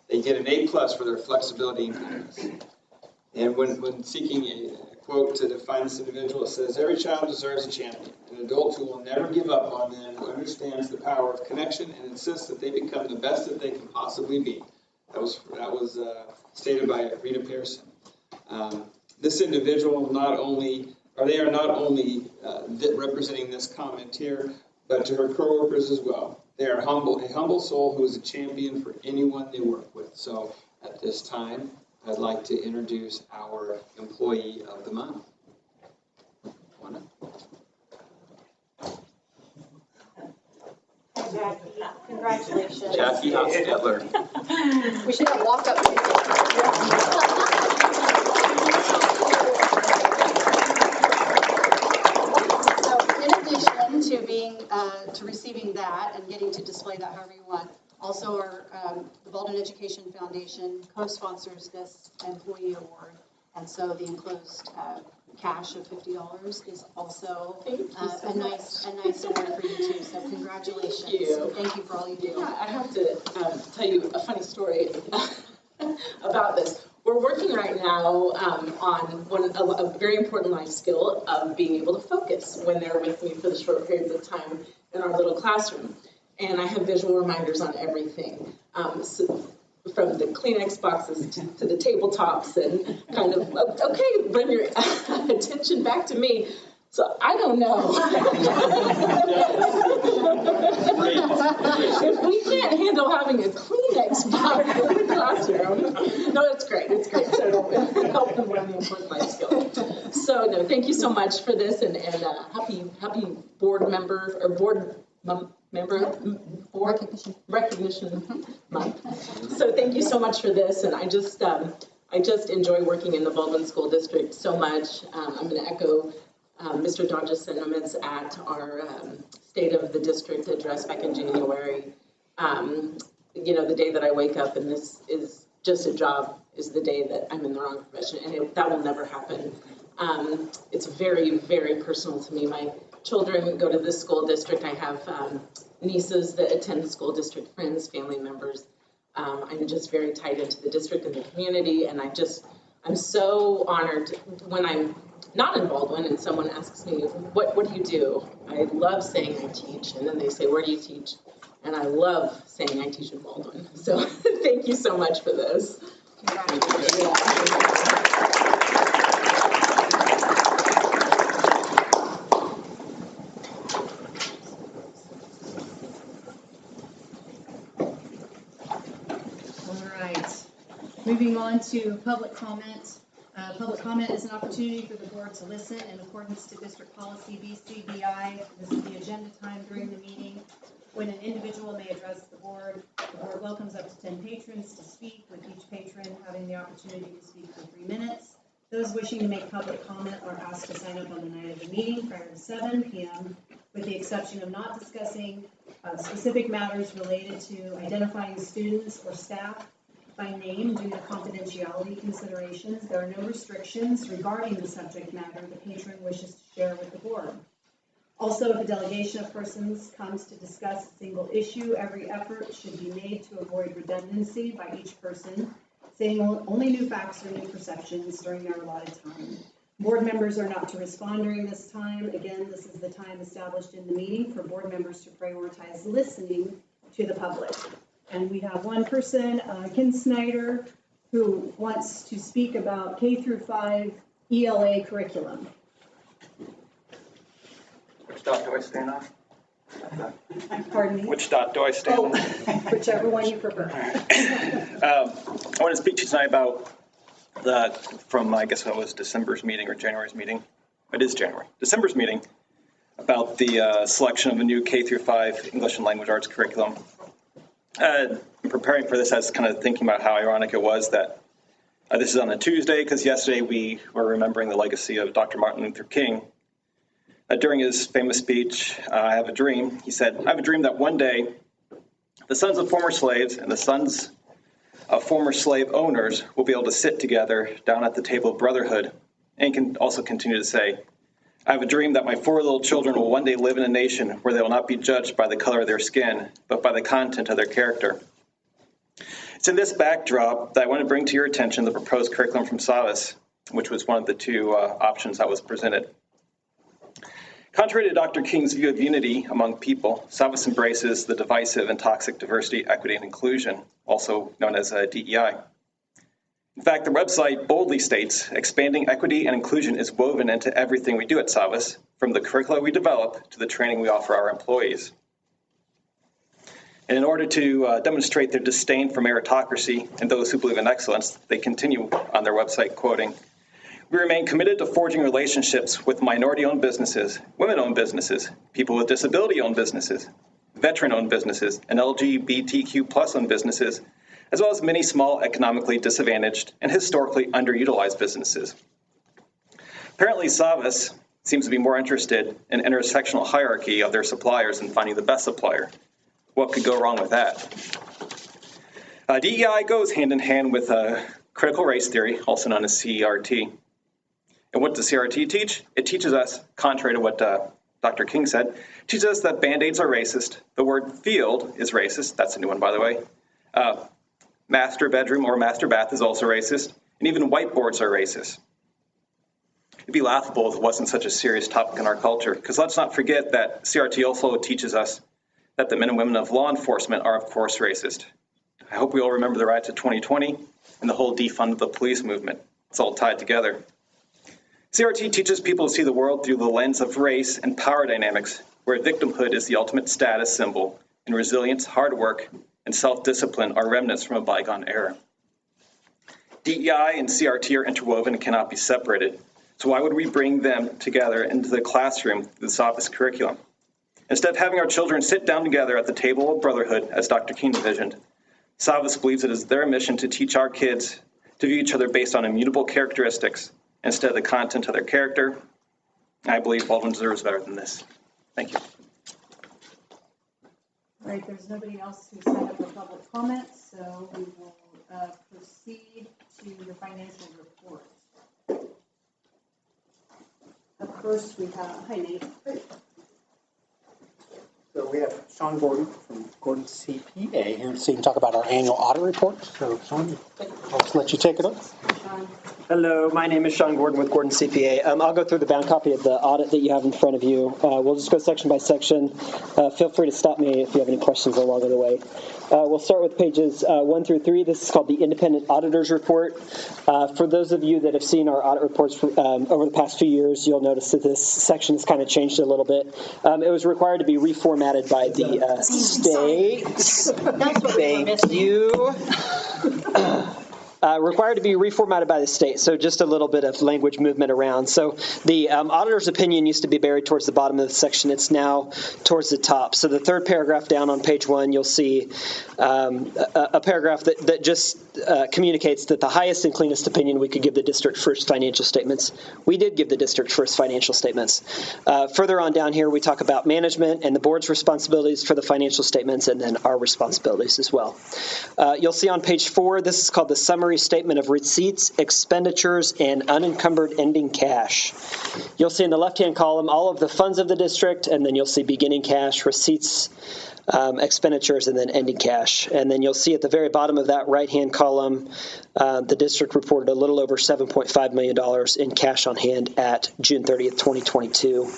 They get an A+ for their flexibility and kindness. And when seeking a quote to define this individual, it says, "Every child deserves a champion, an adult who will never give up on them, who understands the power of connection and insists that they become the best that they can possibly be." That was stated by Rita Pearson. This individual they are not only representing this comment here, but to her coworkers as well. They are a humble soul who is a champion for anyone they work with. So at this time, I'd like to introduce our Employee of the Month. Jackie, congratulations. Jackie Hostetler. We should have walk up. So in addition to being, to receiving that and getting to display that however you want, also our, the Baldwin Education Foundation co-sponsors this employee award. And so the enclosed cash of $50 is also a nice award for you too. So congratulations. Thank you. Thank you for all you do. Yeah, I have to tell you a funny story about this. We're working right now on a very important life skill of being able to focus when they're with me for the short periods of time in our little classroom. And I have visual reminders on everything. From the Kleenex boxes to the tabletops and kind of, okay, bring your attention back to me. So I don't know. If we can't handle having a Kleenex box in the classroom, no, it's great. It's great. So it'll help them learn the important life skill. So no, thank you so much for this and happy board member or board member board recognition month. So thank you so much for this, and I just enjoy working in the Baldwin School District so much. I'm going to echo Mr. Dodge's sentiments at our State of the District address back in January. You know, the day that I wake up and this is just a job is the day that I'm in the wrong profession, and that will never happen. It's very, very personal to me. My children go to this school district. I have nieces that attend the school district, friends, family members. I'm just very tied into the district and the community, and I'm so honored when I'm not in Baldwin, and someone asks me, what do you do? I love saying I teach, and then they say, where do you teach? And I love saying I teach in Baldwin. So thank you so much for this. All right. Moving on to public comment. Public comment is an opportunity for the board to listen in accordance to district policy BCBI. This is the agenda time during the meeting when an individual may address the board. The board welcomes up to 10 patrons to speak, with each patron having the opportunity to speak for 3 minutes. Those wishing to make public comment are asked to sign up on the night of the meeting prior to 7 p.m., with the exception of not discussing specific matters related to identifying students or staff by name due to confidentiality considerations. There are no restrictions regarding the subject matter the patron wishes to share with the board. Also, if a delegation of persons comes to discuss a single issue, every effort should be made to avoid redundancy by each person, saying only new facts or new perceptions during their allotted time. Board members are not to respond during this time. Again, this is the time established in the meeting for board members to prioritize listening to the public. And we have one person, Ken Snyder, who wants to speak about K-5 ELA curriculum. Which dot do I stand on? Pardon me? Which dot do I stand on? Whichever one you prefer. I want to speak to you tonight about from I guess it was December's meeting or January's meeting. It is January. December's meeting about the selection of a new K-5 English and Language Arts curriculum. In preparing for this, I was kind of thinking about how ironic it was that this is on a Tuesday, because yesterday we were remembering the legacy of Dr. Martin Luther King. During his famous speech, I Have a Dream, he said, I have a dream that one day the sons of former slaves and the sons of former slave owners will be able to sit together down at the table of brotherhood. And he can also continue to say, I have a dream that my 4 little children will one day live in a nation where they will not be judged by the color of their skin, but by the content of their character. It's in this backdrop that I want to bring to your attention the proposed curriculum from Savas, which was one of the 2 options that was presented. Contrary to Dr. King's view of unity among people, Savas embraces the divisive and toxic diversity, equity, and inclusion, also known as DEI. In fact, the website boldly states, expanding equity and inclusion is woven into everything we do at Savas, from the curricula we develop to the training we offer our employees. And in order to demonstrate their disdain for meritocracy and those who believe in excellence, they continue on their website quoting, we remain committed to forging relationships with minority-owned businesses, women-owned businesses, people with disability-owned businesses, veteran-owned businesses, and LGBTQ+-owned businesses, as well as many small economically disadvantaged and historically underutilized businesses. Apparently, Savas seems to be more interested in intersectional hierarchy of their suppliers than finding the best supplier. What could go wrong with that? DEI goes hand in hand with critical race theory, also known as CRT. And what does CRT teach? It teaches us, contrary to what Dr. King said, teaches us that Band-Aids are racist. The word field is racist. That's a new one, by the way. Master bedroom or master bath is also racist, and even whiteboards are racist. It'd be laughable if it wasn't such a serious topic in our culture, because let's not forget that CRT also teaches us that the men and women of law enforcement are, of course, racist. I hope we all remember the riots of 2020 and the whole defund of the police movement. It's all tied together. CRT teaches people to see the world through the lens of race and power dynamics, where victimhood is the ultimate status symbol, and resilience, hard work, and self-discipline are remnants from a bygone era. DEI and CRT are interwoven and cannot be separated. So why would we bring them together into the classroom through the Savas curriculum? Instead of having our children sit down together at the table of brotherhood, as Dr. King envisioned, Savas believes it is their mission to teach our kids to view each other based on immutable characteristics instead of the content of their character. I believe Baldwin deserves better than this. Thank you. All right, there's nobody else who signed up for public comments, so we will proceed to your financial report. Up first, we have, hi Nate. So So we have Sean Gordon from Gordon CPA here so you can talk about our annual audit report. So Sean, I'll just let you take it up. Hello, my name is Sean Gordon with Gordon CPA. I'll go through the bound copy of the audit that you have in front of you. We'll just go section by section. Feel free to stop me if you have any questions along the way. We'll start with pages 1 through 3. This is called the Independent Auditor's Report. For those of you that have seen our audit reports over the past few years, you'll notice that this section has kind of changed a little bit. It was required to be reformatted by the state. Thank you. Required to be reformatted by the state, so just a little bit of language movement around. So the auditor's opinion used to be buried towards the bottom of the section. It's now towards the top. So the third paragraph down on page 1, you'll see a paragraph that just communicates that the highest and cleanest opinion we could give the district for its financial statements. We did give the district for its financial statements. Further on down here, we talk about management and the board's responsibilities for the financial statements, and then our responsibilities as well. You'll see on page 4, this is called the summary statement of receipts, expenditures, and unencumbered ending cash. You'll see in the left-hand column all of the funds of the district, and then you'll see beginning cash, receipts, expenditures, and then ending cash. And then you'll see at the very bottom of that right-hand column, the district reported a little over $7.5 million in cash on hand at June 30th, 2022.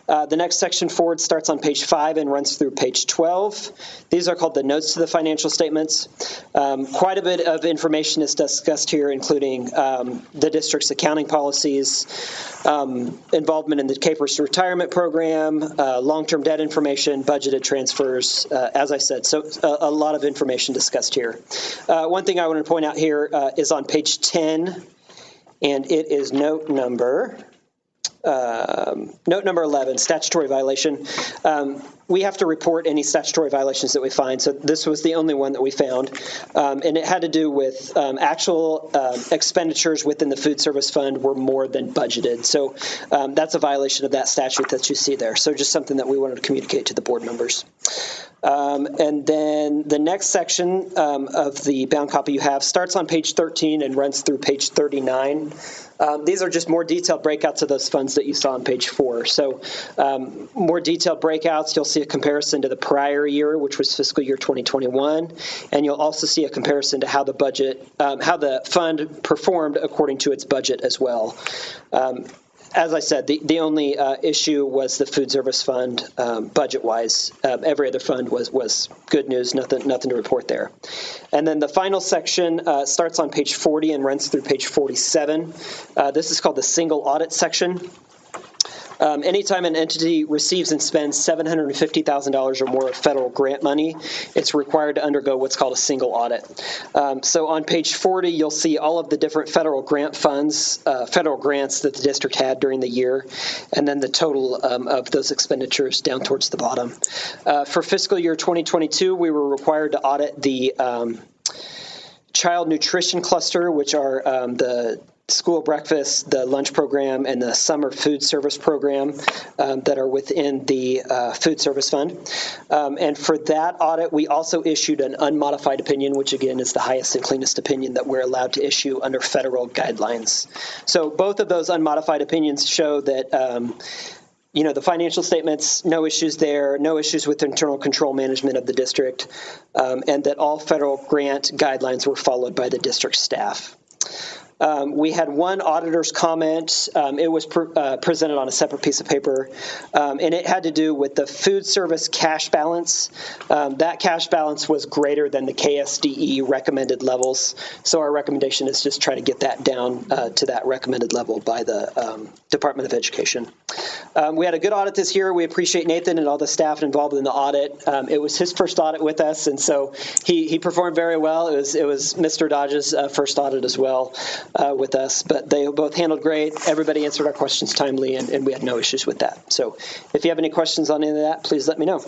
The next section forward starts on page 5 and runs through page 12. These are called the notes to the financial statements. Quite a bit of information is discussed here, including the district's accounting policies, involvement in the Capers retirement program, long-term debt information, budgeted transfers, as I said. So a lot of information discussed here. One thing I want to point out here is on page 10, and it is note number 11, statutory violation. We have to report any statutory violations that we find. So this was the only one that we found. And it had to do with actual expenditures within the food service fund were more than budgeted. So that's a violation of that statute that you see there. So just something that we wanted to communicate to the board members. And then the next section of the bound copy you have starts on page 13 and runs through page 39. These are just more detailed breakouts of those funds that you saw on page 4. So more detailed breakouts, you'll see a comparison to the prior year, which was fiscal year 2021. And you'll also see a comparison to how the budget, how the fund performed according to its budget as well. As I said, the only issue was the food service fund budget-wise. Every other fund was good news, nothing to report there. And then the final section starts on page 40 and runs through page 47. This is called the single audit section. Anytime an entity receives and spends $750,000 or more of federal grant money, it's required to undergo what's called a single audit. So on page 40, you'll see all of the different federal grant funds, federal grants that the district had during the year, and then the total of those expenditures down towards the bottom. For fiscal year 2022, we were required to audit the child nutrition cluster, which are the school breakfast, the lunch program, and the summer food service program that are within the food service fund. And for that audit, we also issued an unmodified opinion, which again is the highest and cleanest opinion that we're allowed to issue under federal guidelines. So both of those unmodified opinions show that the financial statements, no issues there, no issues with internal control management of the district, and that all federal grant guidelines were followed by the district staff. We had one auditor's comment. It was presented on a separate piece of paper, and it had to do with the food service cash balance. That cash balance was greater than the KSDE recommended levels, so our recommendation is just try to get that down to that recommended level by the Department of Education. We had a good audit this year. We appreciate Nathan and all the staff involved in the audit. It was his first audit with us, and so he performed very well. It was Mr. Dodge's first audit as well. With us, but they both handled great. Everybody answered our questions timely, and we had no issues with that. So if you have any questions on any of that, please let me know.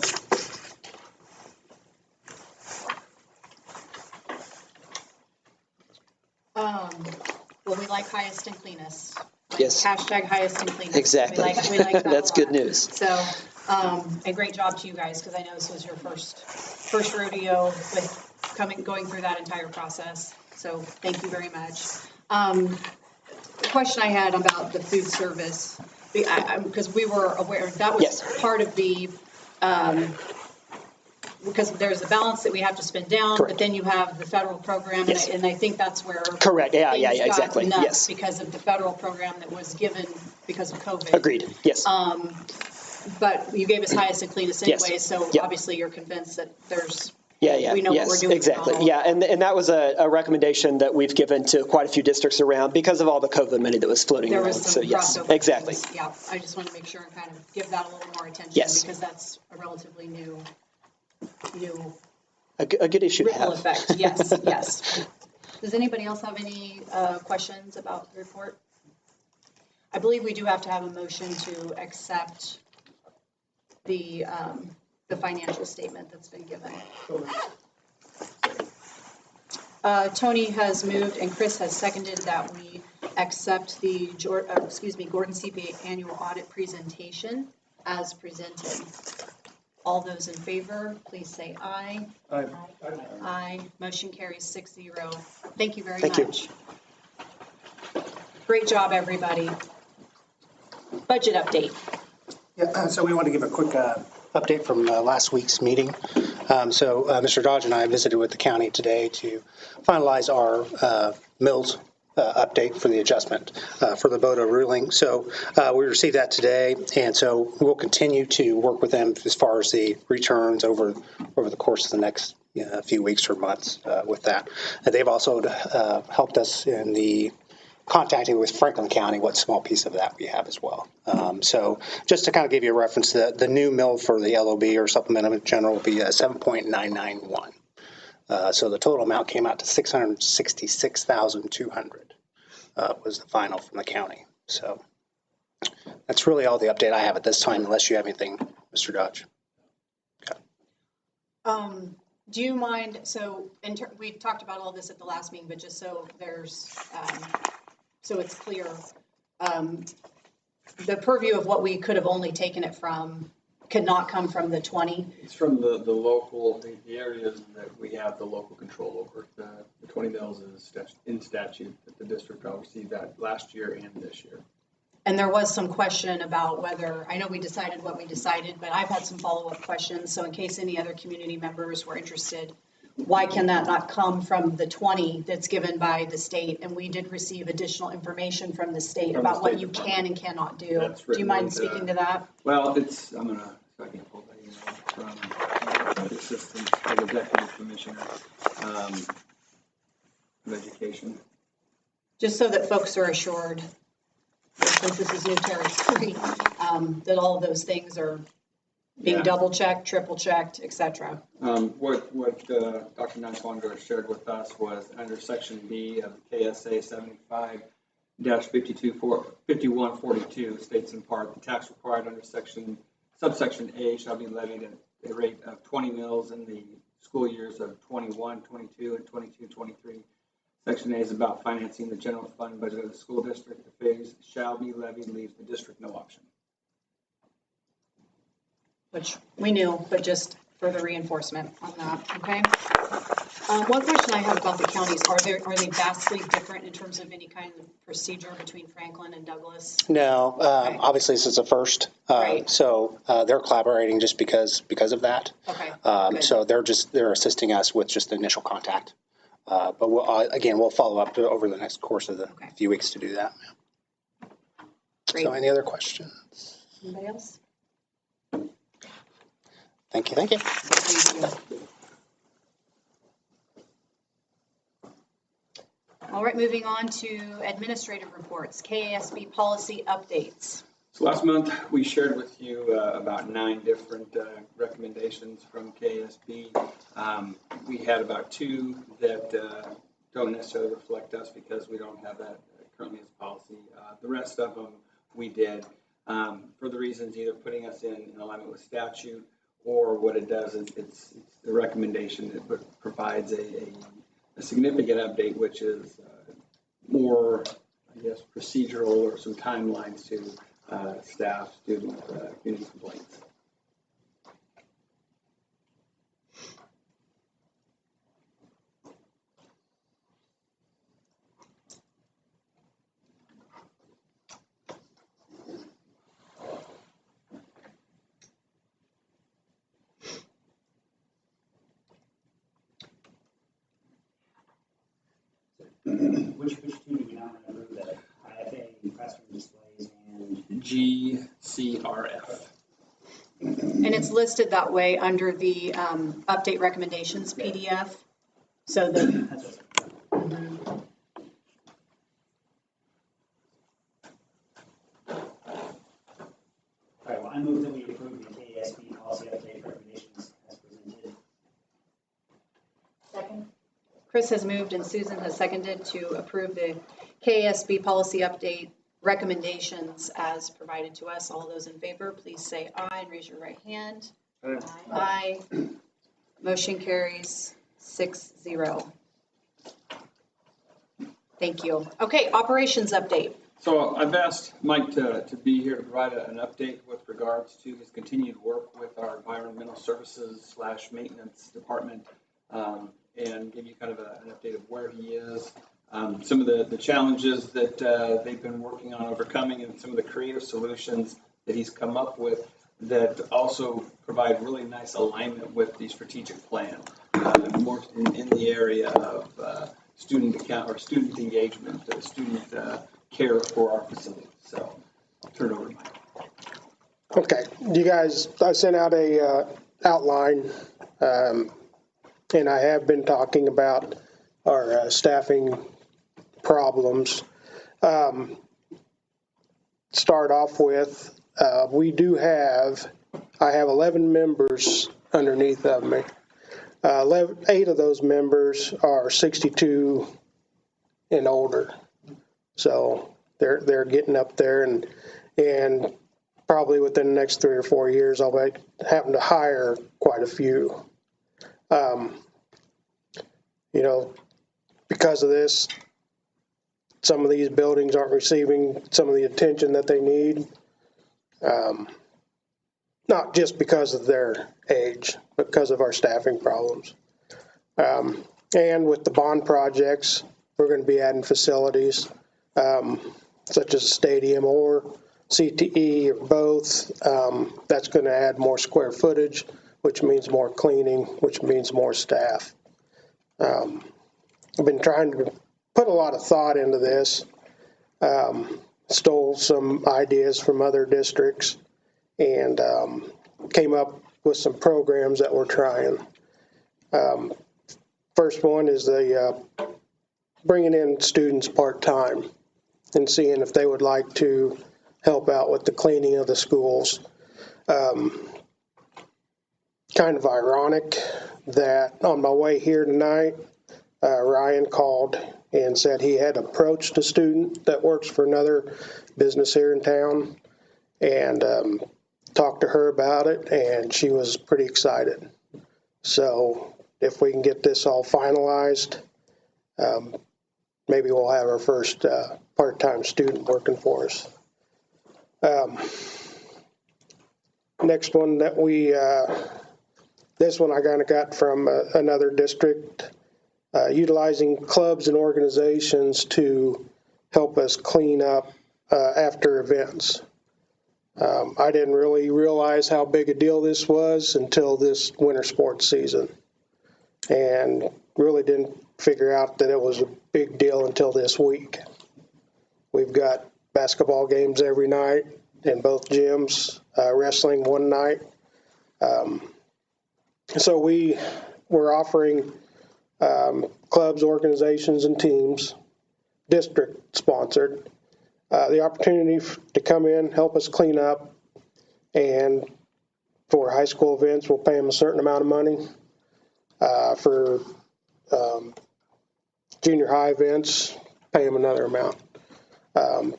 Well, we like highest and cleanest. Yes. Hashtag highest and cleanest. Exactly. We like that That's a lot. good news. So, a great job to you guys, because I know this was your first rodeo with going through that entire process. So thank you very much. The question I had about the food service, because we were aware that was part of the because there's a balance that we have to spend down, Correct. but then you have the federal program, Yes. and I think that's where. Correct. Yeah, things got exactly. nuts Yes. Because of the federal program that was given because of COVID. Agreed. Yes. But you gave us highest and cleanest Yes. anyway, so Yep. obviously you're convinced that there's, Yeah. we know what we're Yes, doing. exactly. now. Yeah, and that was a recommendation that we've given to quite a few districts around because of all the COVID money that was floating There around. was So some yes, crossover. exactly. things. Yeah, I just want to make sure and kind of give that a little more attention. Yes. Because that's a relatively new A good issue to ripple have. effect. Yes, yes. Does anybody else have any questions about the report? I believe we do have to have a motion to accept the financial statement that's been given. Tony has moved and Chris has seconded that we accept the Gordon CPA annual audit presentation as presented. All those in favor, please say aye. Aye. Aye. Motion carries 6-0. Thank you very Thank you. much. Great job, everybody. Budget update. Yeah, so we want to give a quick update from last week's meeting. Mr. Dodge and I visited with the county today to finalize our mills update for the adjustment for the BODA ruling. So we received that today, and so we'll continue to work with them as far as the returns over the course of the next few weeks or months with that. And they've also helped us in the contacting with Franklin County, what small piece of that we have as well. So just to kind of give you a reference, the new mill for the LOB or supplemental general will be 7.991. So the total amount came out to $666,200 was the final from the county. So that's really all the update I have at this time, unless you have anything, Mr. Dodge. Do you mind, so we talked about all this at the last meeting, but just so there's, so it's clear, the purview of what we could have only taken it from could not come from the 20. It's from the local, the areas that we have the local control over. The 20 mills is in statute that the district all received that last year and this year. And there was some question about whether, I know we decided what we decided, but I've had some follow-up questions. So in case any other community members were interested, why can that not come from the 20 that's given by the state? And we did receive additional information from the state about what you can and cannot do. Do you mind speaking to that? Well, it's, I'm gonna, so I can pull that email from the assistant of the deputy commissioner of education. Just so that folks are assured, since this is new territory, that all of those things are being double-checked, triple-checked, et cetera. What Dr. Nanswanger shared with us was under Section B of KSA 75-5142 states in part, the tax required under subsection A shall be levied at a rate of 20 mills in the school years of 21, 22, and 22, 23. Section A is about financing the general fund budget of the school district. The phase shall be levied leaves the district no option. Which we knew, but just further reinforcement on that, okay? One question I have about the counties, are they vastly different in terms of any kind of procedure between Franklin and Douglas? No, obviously this is a first. Right. So they're collaborating just because of that. Okay. So they're assisting us with just the initial contact. But we'll follow up over the next course of the few weeks to do that. Great. So any other questions? Anybody else? Thank you. Thank you. All right, moving on to administrative reports, KASB policy updates. So last month, we shared with you about 9 different recommendations from KSB. We had about 2 that don't necessarily reflect us because we don't have that currently as a policy. The rest of them we did for the reasons either putting us in alignment with statute or what it does is it's the recommendation that provides a significant update, which is more, I guess, procedural or some timelines to staff, student, community complaints. Which two do we not remember, the IFA, classroom displays, and? GCRF. And it's listed that way under the update recommendations PDF. So the, That's what All right, well, I move that we approve the KSB policy update recommendations as presented. second. Chris has moved and Susan has seconded to approve the KSB policy update recommendations as provided to us. All those in favor, please say aye and raise your right hand. Aye. Motion carries 6-0. Thank you. Okay, operations update. So I've asked Mike to be here to provide an update with regards to his continued work with our environmental services / maintenance department, and give you kind of an update of where he is, some of the challenges that they've been working on overcoming, and some of the creative solutions that he's come up with that also provide really nice alignment with the strategic plan, more in the area of student engagement, student care for our facilities. So I'll turn it over to Mike. Okay, you guys, I sent out a outline, and I have been talking about our staffing problems. Start off with, I have 11 members underneath of me. 8 of those members are 62 and older. So they're getting up there, and probably within the next 3 or 4 years, I'll be having to hire quite a few. Because of this, some of these buildings aren't receiving some of the attention that they need. Not just because of their age, but because of our staffing problems. And with the bond projects, we're going to be adding facilities, such as a stadium or CTE or both. That's going to add more square footage, which means more cleaning, which means more staff. I've been trying to put a lot of thought into this, stole some ideas from other districts, and came up with some programs that we're trying. First one is the bringing in students part-time and seeing if they would like to help out with the cleaning of the schools. Kind of ironic that on my way here tonight, Ryan called and said he had approached a student that works for another business here in town, and talked to her about it, and she was pretty excited. So if we can get this all finalized, maybe we'll have our first part-time student working for us. Next one that this one I kind of got from another district, utilizing clubs and organizations to help us clean up after events. I didn't really realize how big a deal this was until this winter sports season, and really didn't figure out that it was a big deal until this week. We've got basketball games every night in both gyms, wrestling one night. So we're offering clubs, organizations, and teams, district sponsored, the opportunity to come in, help us clean up, and for high school events, we'll pay them a certain amount of money. For junior high events, pay them another amount.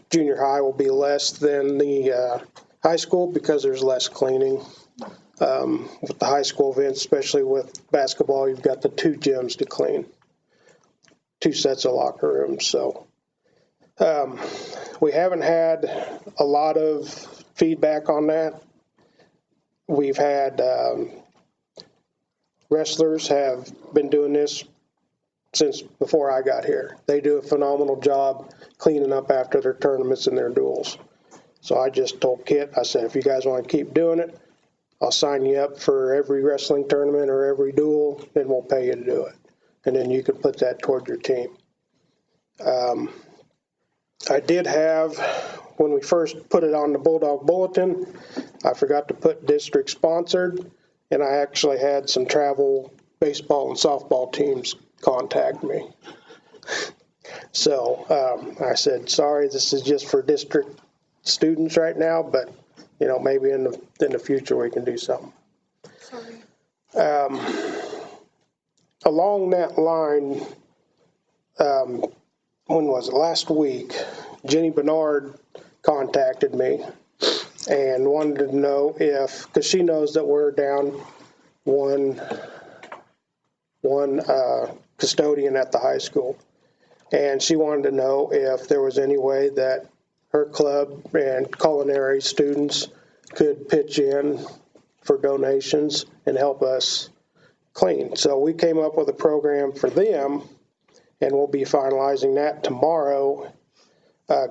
Junior high will be less than the high school because there's less cleaning. With the high school events, especially with basketball, you've got the 2 gyms to clean, 2 sets of locker rooms. So we haven't had a lot of feedback on that. We've had wrestlers have been doing this since before I got here. They do a phenomenal job cleaning up after their tournaments and their duels. So I just told Kit, I said, if you guys want to keep doing it, I'll sign you up for every wrestling tournament or every duel, and we'll pay you to do it. And then you can put that toward your team. I did have, when we first put it on the Bulldog Bulletin, I forgot to put district sponsored, and I actually had some travel baseball and softball teams contact me. So I said, sorry, this is just for district students right now, but maybe in the future we can do something. Sorry. Along that line, when was it? Last week, Jenny Bernard contacted me and wanted to know because she knows that we're down one custodian at the high school. And she wanted to know if there was any way that her club and culinary students could pitch in for donations and help us clean. So we came up with a program for them, and we'll be finalizing that tomorrow,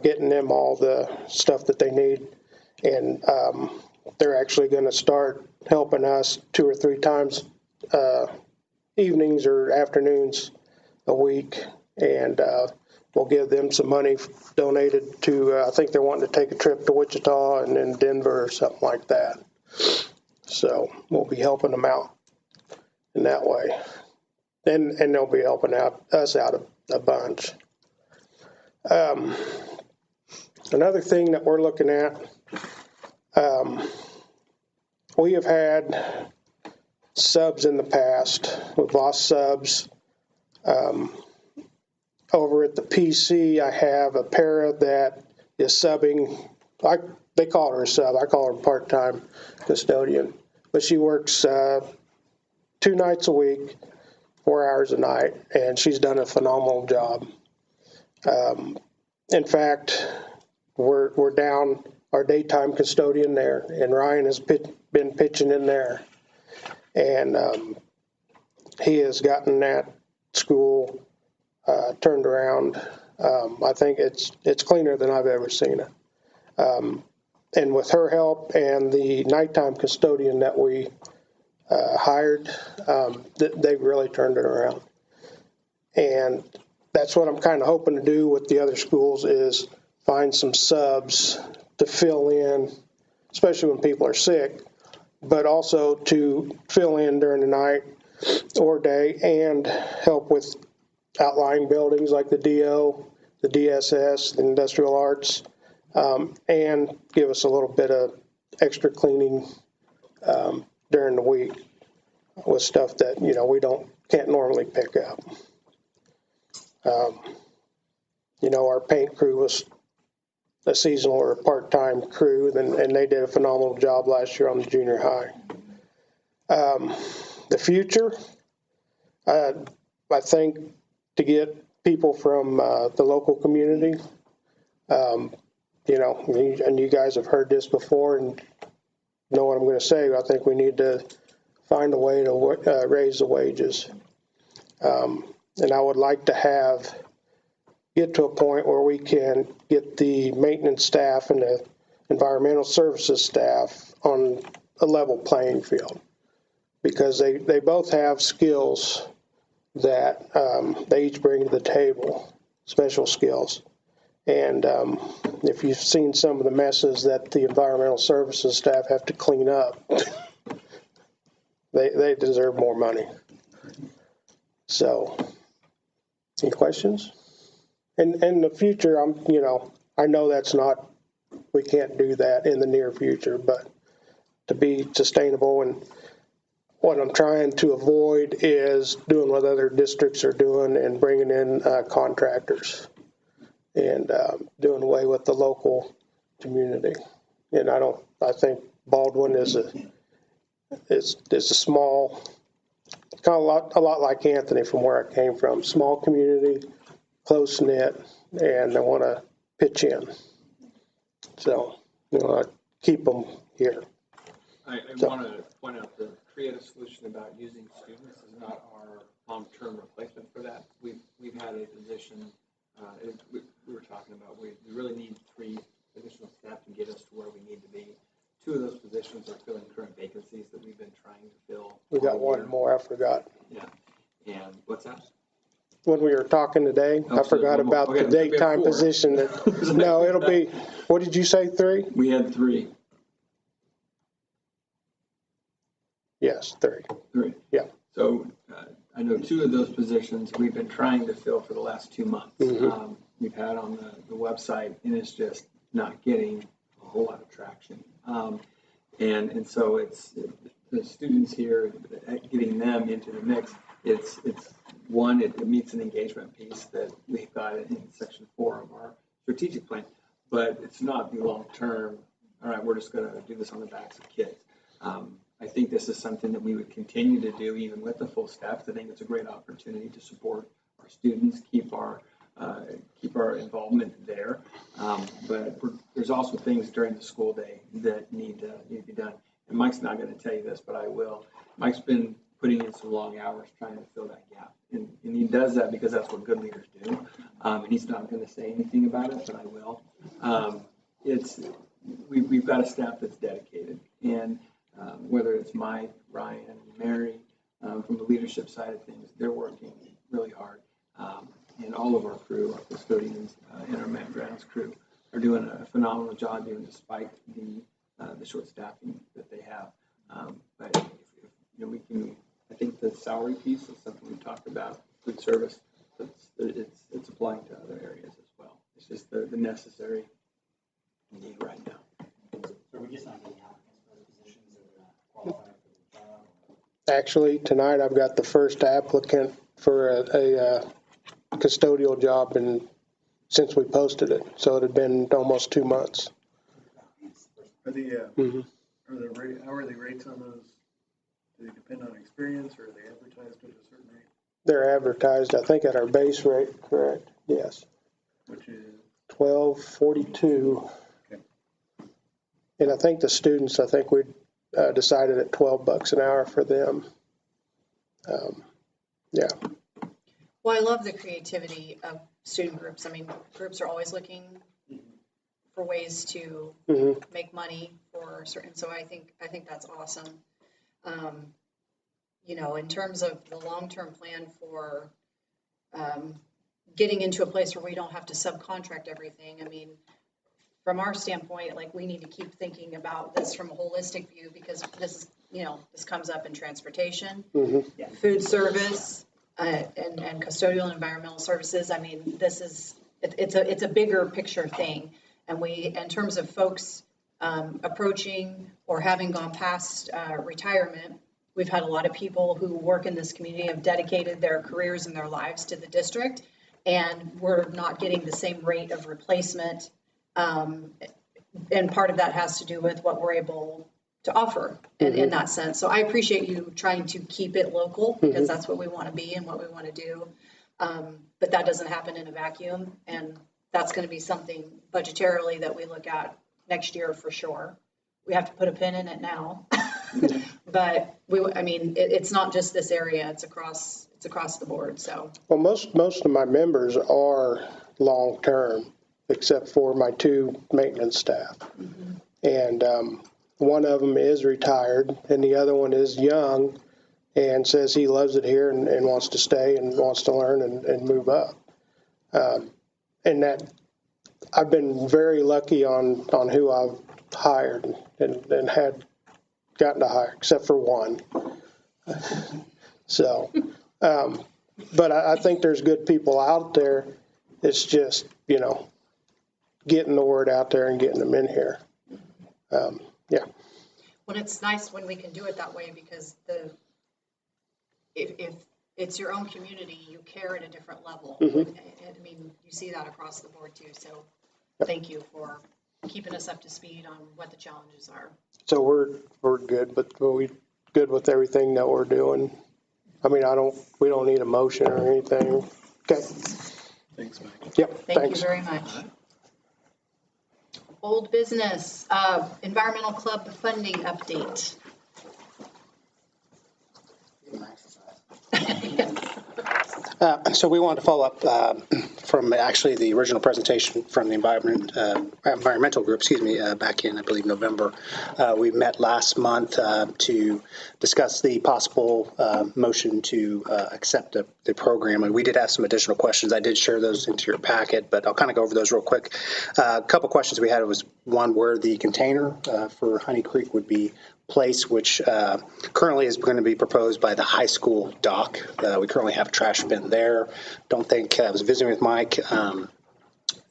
getting them all the stuff that they need. And they're actually going to start helping us 2 or 3 times evenings or afternoons a week. And we'll give them some money donated to, I think they're wanting to take a trip to Wichita and then Denver or something like that. So we'll be helping them out in that way. And they'll be helping us out a bunch. Another thing that we're looking at, we have had subs in the past. We've lost subs. Over at the PC, I have a para that is subbing. They call her a sub. I call her a part-time custodian. But she works 2 nights a week, 4 hours a night, and she's done a phenomenal job. In fact, we're down our daytime custodian there, and Ryan has been pitching in there. And he has gotten that school turned around. I think it's cleaner than I've ever seen it. And with her help and the nighttime custodian that we hired, they've really turned it around. And that's what I'm kind of hoping to do with the other schools is find some subs to fill in, especially when people are sick, but also to fill in during the night or day and help with outlying buildings like the DO, the DSS, the industrial arts, and give us a little bit of extra cleaning during the week with stuff that we can't normally pick up. Our paint crew was a seasonal or a part-time crew, and they did a phenomenal job last year on the junior high. The future, I think, to get people from the local community, and you guys have heard this before and know what I'm going to say. I think we need to find a way to raise the wages. And I would like to get to a point where we can get the maintenance staff and the environmental services staff on a level playing field, because they both have skills that they each bring to the table, special skills. And if you've seen some of the messes that the environmental services staff have to clean up, they deserve more money. So, any questions? And in the future, I know we can't do that in the near future, but to be sustainable, and what I'm trying to avoid is doing what other districts are doing and bringing in contractors and doing away with the local community. And I think Baldwin is a small, kind of a lot like Anthony from where I came from, small community, close knit, and I want to pitch in. So, I keep them here. I want to point out the creative solution about using students is not our long-term replacement for that. We've had a position, we were talking about, we really need 3 additional staff to get us to where we need to be. 2 of those positions are filling current vacancies that we've been trying to fill. We got one more, I forgot. Yeah. And what's that? when we were talking today. I forgot about the Okay, we have daytime 4. position. No, it'll be, what did you say, 3? We had 3. Yes, 3. 3. Yeah. So I know 2 of those positions we've been trying to fill for the last 2 months. Mhm. We've had on the website, and it's just not getting a whole lot of traction. And so it's the students here, getting them into the mix. It's one, it meets an engagement piece that we've got in section 4 of our strategic plan, but it's not the long term. All right, we're just going to do this on the backs of kids. I think this is something that we would continue to do even with the full staff. I think it's a great opportunity to support our students, keep our involvement there. But there's also things during the school day that need to be done. And Mike's not going to tell you this, but I will. Mike's been putting in some long hours trying to fill that gap. And he does that because that's what good leaders do. And he's not going to say anything about it, but I will. We've got a staff that's dedicated. And whether it's Mike, Ryan, Mary, from the leadership side of things, they're working really hard. And all of our crew, our custodians, and our Matt Grounds crew are doing a phenomenal job even despite the short staffing that they have. But if we can, I think the salary piece is something we've talked about. Food service, it's applying to other areas as well. It's just the necessary need right now. So we're just not getting applicants for the positions that are qualified for the job? Actually, tonight I've got the first applicant for a custodial job since we posted it. So it had been almost 2 months. Are the hourly rates on those, do they depend on experience, or are they advertised at a certain rate? They're advertised, I think, at our base rate, correct? Yes. Which is? $12.42. Okay. And I think the students, we decided at $12 an hour for them. Yeah. Well, I love the creativity of student groups. I mean, groups are always looking for ways to make money for certain, so I think that's awesome. In terms of the long-term plan for getting into a place where we don't have to subcontract everything, I mean, from our standpoint, we need to keep thinking about this from a holistic view, because this is, this comes up in transportation, food service, and custodial and environmental services. I mean, it's a bigger picture thing. And in terms of folks approaching or having gone past retirement, we've had a lot of people who work in this community have dedicated their careers and their lives to the district, and we're not getting the same rate of replacement. And part of that has to do with what we're able to offer in that sense. So I appreciate you trying to keep it local, because that's what we want to be and what we want to do. But that doesn't happen in a vacuum, and that's going to be something budgetarily that we look at next year for sure. We have to put a pin in it now. But it's not just this area, it's across the board. So well, most of my members are long-term, except for my 2 maintenance staff. And one of them is retired, and the other one is young and says he loves it here and wants to stay and wants to learn and move up. And that I've been very lucky on who I've hired and had gotten to hire, except for one. So, but I think there's good people out there. It's just, getting the word out there and getting them in here. Yeah. Well, it's nice when we can do it that way, because if it's your own community, you care at a different level. I mean, you see that across the board too. So thank you for keeping us up to speed on what the challenges are. So we're good, but we good with everything that we're doing. I mean, we don't need a motion or anything. Okay. Thanks, Mike. Yep. Thank you very much. Old business, environmental club funding update. So we wanted to follow up from actually the original presentation from the environmental group, back in, I believe, November. We met last month to discuss the possible motion to accept the program. And we did have some additional questions. I did share those into your packet, but I'll kind of go over those real quick. A couple questions we had was one, where the container for Honey Creek would be placed, which currently is going to be proposed by the high school dock. We currently have a trash bin there. Don't think, I was visiting with Mike,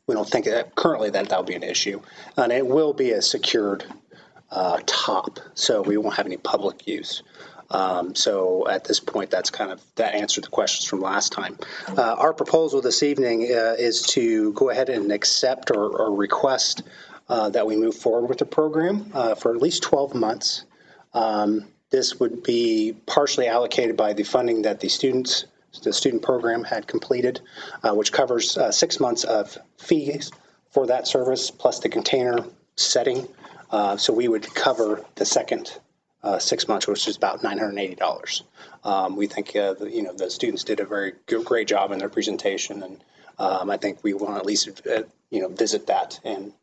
we don't think that currently that'll be an issue. And it will be a secured top, so we won't have any public use. So at this point, that answered the questions from last time. Our proposal this evening is to go ahead and accept or request that we move forward with the program for at least 12 months. This would be partially allocated by the funding that the student program had completed, which covers 6 months of fees for that service plus the container setting. So we would cover the second 6 months, which is about $980. We think the students did a very great job in their presentation, and I think we want to at least visit that, and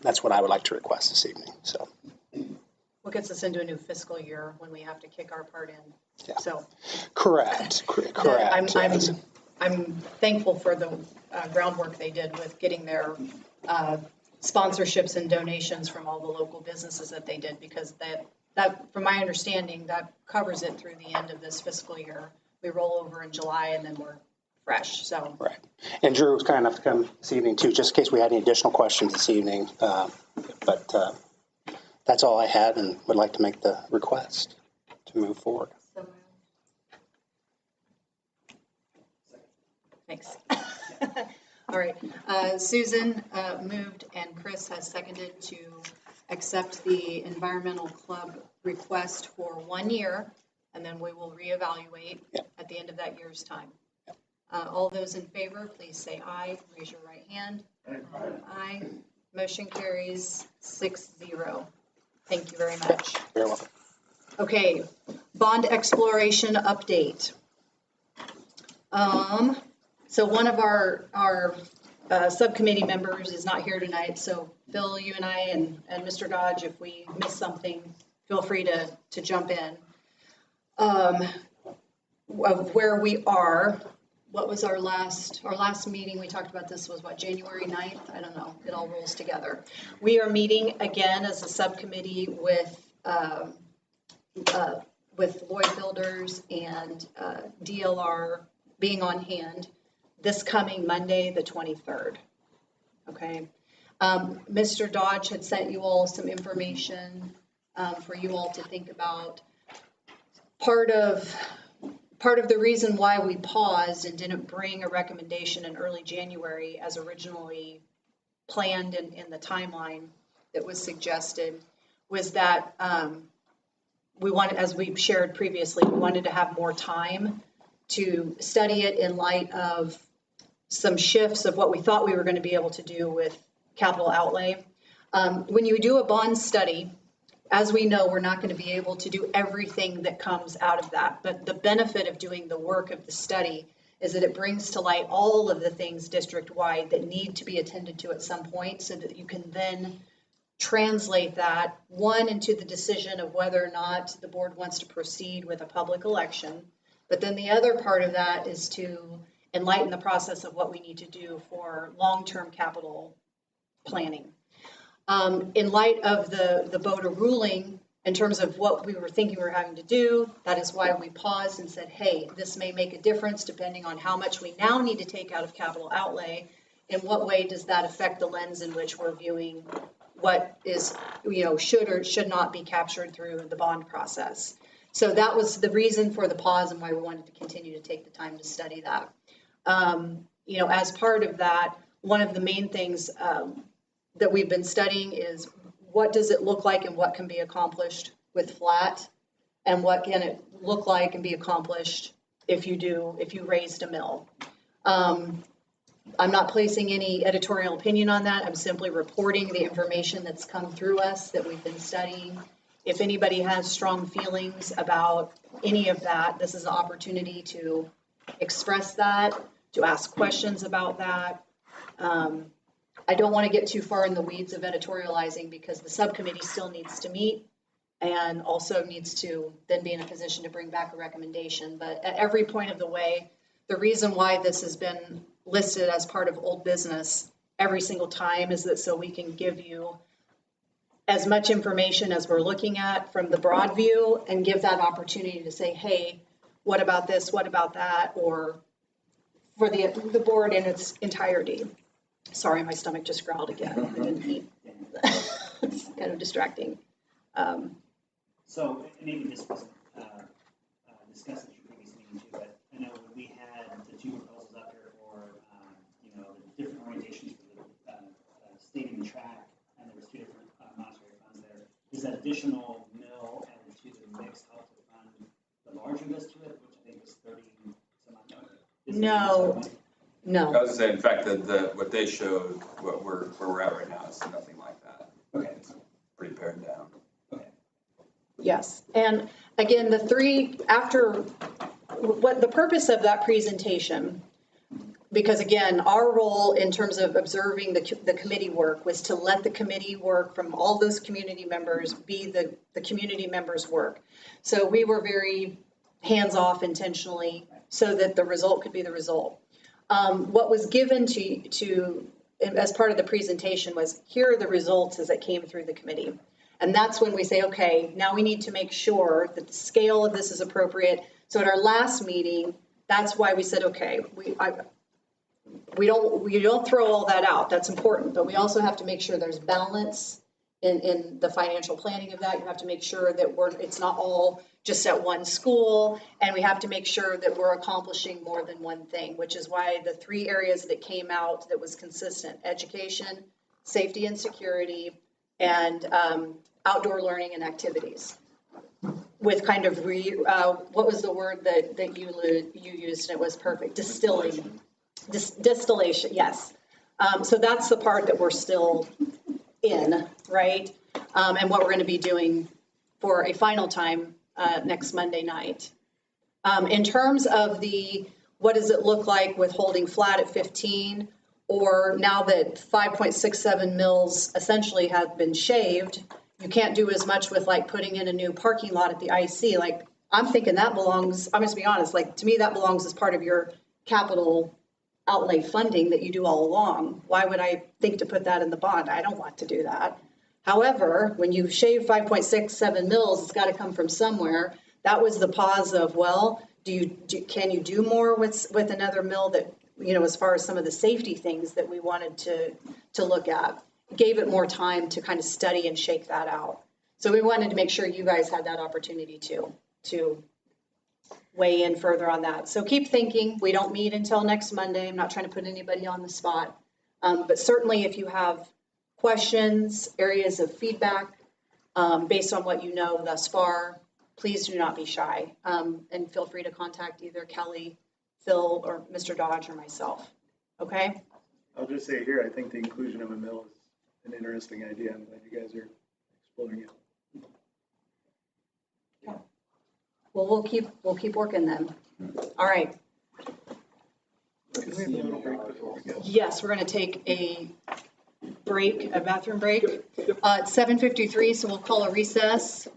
that's what I would like to request this evening. So. What gets us into a new fiscal year when we have to kick our part in. Yeah. So correct. I'm thankful for the groundwork they did with getting their sponsorships and donations from all the local businesses that they did, because that, from my understanding, that covers it through the end of this fiscal year. We roll over in July and then we're fresh. So right. And Drew was kind enough to come this evening too, just in case we had any additional questions this evening. But that's all I had, and would like to make the request to move forward. Thanks. All right. Susan moved and Chris has seconded to accept the environmental club request for 1 year, and then we will reevaluate at the end of that year's time. All those in favor, please say aye. Raise your right hand. Aye. Motion carries 6-0. Thank you very much. You're welcome. Okay, bond exploration update. So one of our subcommittee members is not here tonight. So Phil, you and I and Mr. Dodge, if we miss something, feel free to jump in. Of where we are, what was our last meeting? We talked about this was what, January 9th? I don't know. It all rolls together. We are meeting again as a subcommittee with Lloyd Builders and DLR being on hand this coming Monday, the 23rd. Okay. Mr. Dodge had sent you all some information for you all to think about. Part of the reason why we paused and didn't bring a recommendation in early January as originally planned in the timeline that was suggested was that we wanted, as we shared previously, we wanted to have more time to study it in light of some shifts of what we thought we were going to be able to do with capital outlay. When you do a bond study, as we know, we're not going to be able to do everything that comes out of that. But the benefit of doing the work of the study is that it brings to light all of the things district-wide that need to be attended to at some point, so that you can then translate that, one, into the decision of whether or not the board wants to proceed with a public election. But then the other part of that is to enlighten the process of what we need to do for long-term capital planning. In light of the BOTA ruling, in terms of what we were thinking we were having to do, that is why we paused and said, hey, this may make a difference depending on how much we now need to take out of capital outlay. In what way does that affect the lens in which we're viewing what is, should or should not be captured through the bond process? So that was the reason for the pause and why we wanted to continue to take the time to study that. As part of that, one of the main things that we've been studying is what does it look like and what can be accomplished with flat, and what can it look like and be accomplished if you raised a mill. I'm not placing any editorial opinion on that. I'm simply reporting the information that's come through us that we've been studying. If anybody has strong feelings about any of that, this is an opportunity to express that. to ask questions about that. I don't want to get too far in the weeds of editorializing because the subcommittee still needs to meet and also needs to then be in a position to bring back a recommendation. But at every point of the way, the reason why this has been listed as part of old business every single time is that so we can give you as much information as we're looking at from the broad view and give that opportunity to say, hey, what about this, what about that, or for the board in its entirety. Sorry, my stomach just growled again. I didn't eat. It's kind of distracting. So maybe this wasn't discussed at your previous meeting too, but I know when we had the two proposals up here for, the different orientations for the stadium and track, and there was two different monetary funds there. Is that additional mill added to the mix help to fund the larger list to it, which I think was 30 some odd million? No. I was gonna say, in fact, what they showed, where we're at right now is nothing like that. Okay. It's pretty pared down. Yes, and again, what the purpose of that presentation, because again, our role in terms of observing the committee work was to let the committee work from all those community members be the community members' work. So we were very hands-off intentionally so that the result could be the result. What was given to as part of the presentation was, here are the results as it came through the committee. And that's when we say, okay, now we need to make sure that the scale of this is appropriate. So at our last meeting, that's why we said, okay, we don't throw all that out. That's important, but we also have to make sure there's balance in the financial planning of that. You have to make sure that it's not all just at one school, and we have to make sure that we're accomplishing more than one thing, which is why the 3 areas that came out that was consistent: education, safety and security, and outdoor learning and activities. With kind of what was the word that you used? And it was perfect. Distillation. Distillation. Yes. So that's the part that we're still in, right? And what we're going to be doing for a final time next Monday night. In terms of what does it look like with holding flat at 15, or now that 5.67 mils essentially have been shaved, you can't do as much with like putting in a new parking lot at the IC. Like, I'm thinking that belongs, I'm just be honest, like to me that belongs as part of your capital outlay funding that you do all along. Why would I think to put that in the bond? I don't want to do that. However, when you shave 5.67 mils, it's got to come from somewhere. That was the pause of, well, can you do more with another mill that, as far as some of the safety things that we wanted to look at, gave it more time to kind of study and shake that out. So we wanted to make sure you guys had that opportunity to weigh in further on that. So keep thinking. We don't meet until next Monday. I'm not trying to put anybody on the spot. But certainly if you have questions, areas of feedback, based on what you know thus far, please do not be shy. And feel free to contact either Kelly, Phil, or Mr. Dodge or myself. Okay? I'll just say here, I think the inclusion of a mill is an interesting idea. I'm glad you guys are exploring it. Okay. Well, we'll keep working then. All right. Can we have a little break before we go? Yes, we're going to take a bathroom break. It's 7:53, so we'll call a recess.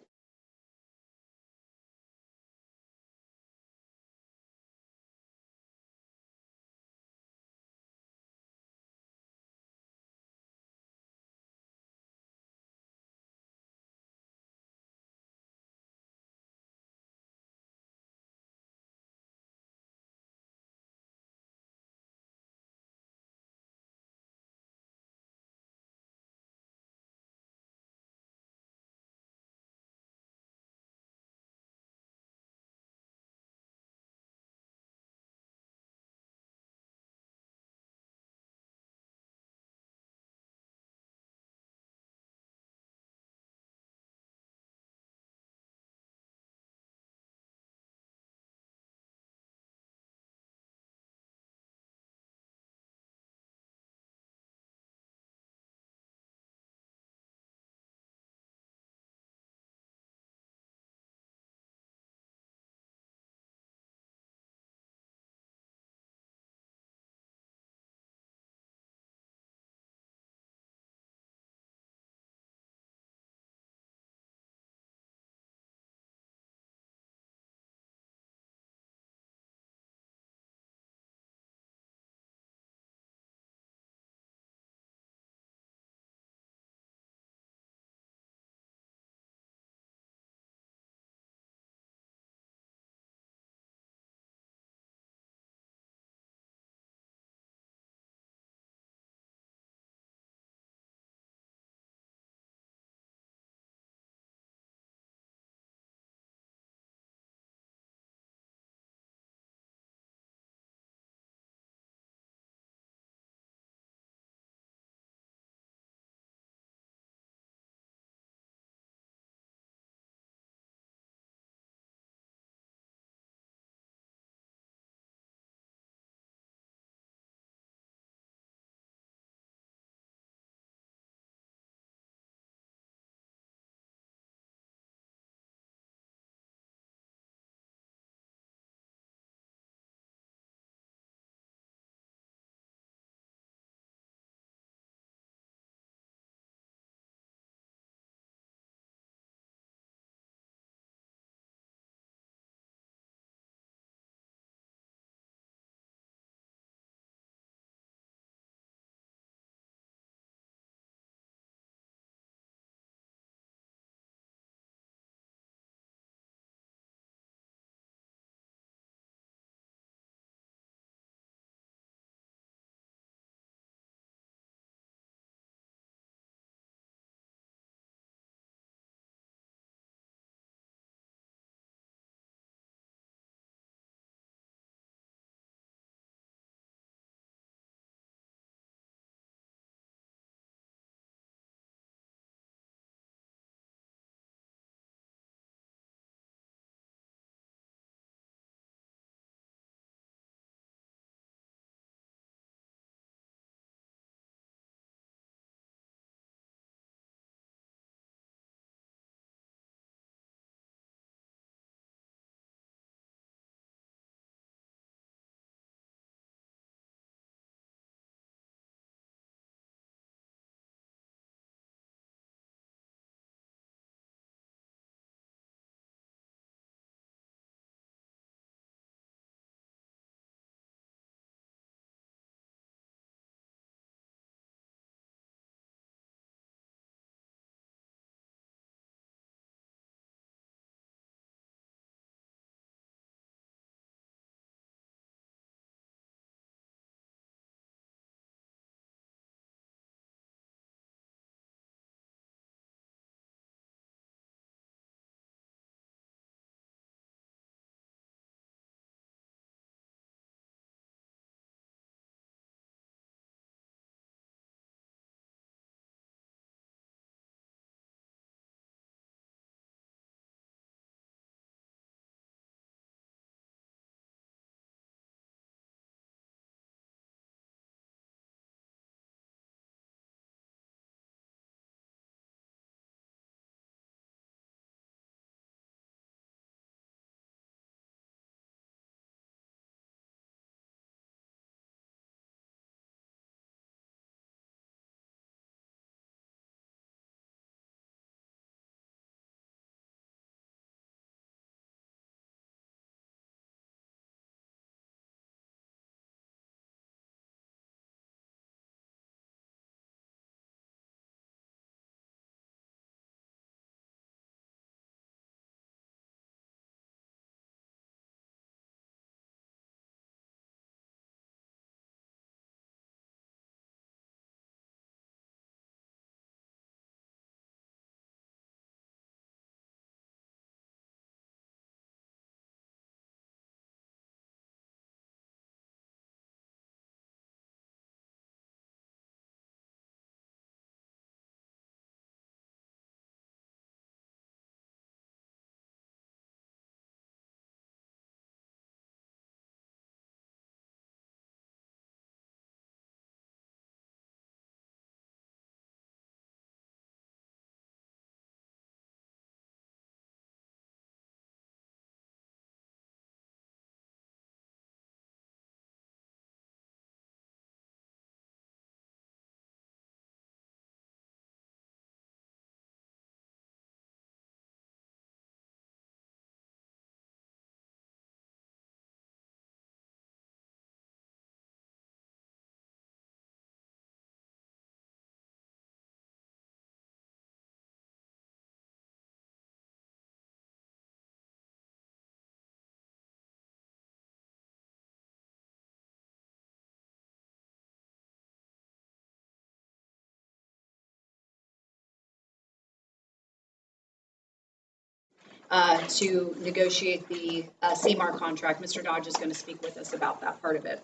to negotiate the CMAR contract. Mr. Dodge is going to speak with us about that part of it.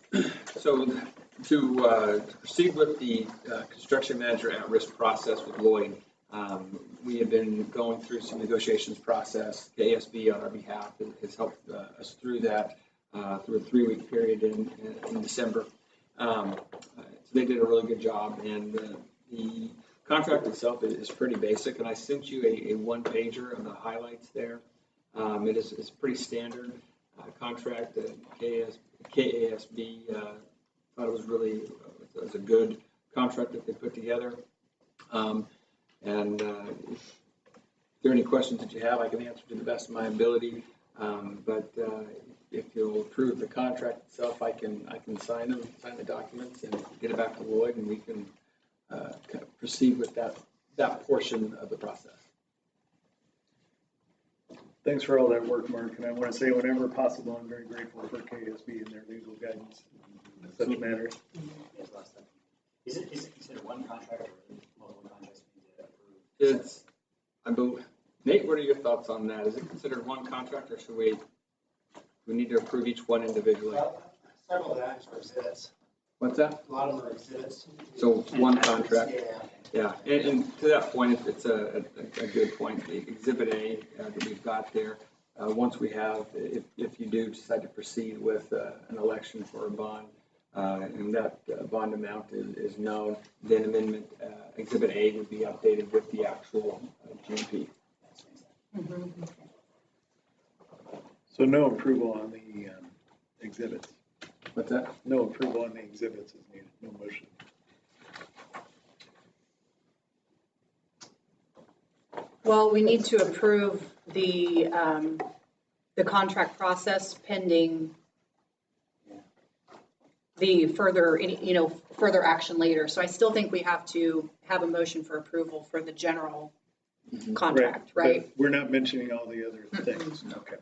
So to proceed with the construction manager at-risk process with Lloyd, we have been going through some negotiations process. KSB on our behalf has helped us through that through a 3-week period in December. So they did a really good job, and the contract itself is pretty basic, and I sent you a one-pager of the highlights there. It is pretty standard contract. KASB thought it was really a good contract that they put together. And if there are any questions that you have, I can answer to the best of my ability. But if you'll approve the contract itself, I can sign the documents and get it back to Lloyd, and we can kind of proceed with that portion of the process. Thanks for all that work, Mark, and I want to say whenever possible, I'm very grateful for KSB and their legal guidance in such matters. Is it considered one contract or multiple contracts It's, I believe, Nate, what are your thoughts on that? Is it considered one contract, or should we need to approve each one individually? Several of that are exhibits. What's that? A lot of them are exhibits. So one contract? Yeah. Yeah, and to that point, it's a good point. The Exhibit A that we've got there, once we have, if you do decide to proceed with an election for a bond, and that bond amount is known, then amendment Exhibit A would be updated with the actual GMP. So no approval on the exhibits. What's that? No approval on the exhibits is needed, no motion. Well, we need to approve the contract process pending the further, further action later. So I still think we have to have a motion for approval for the general contract, right? But we're not mentioning all the other things. Okay.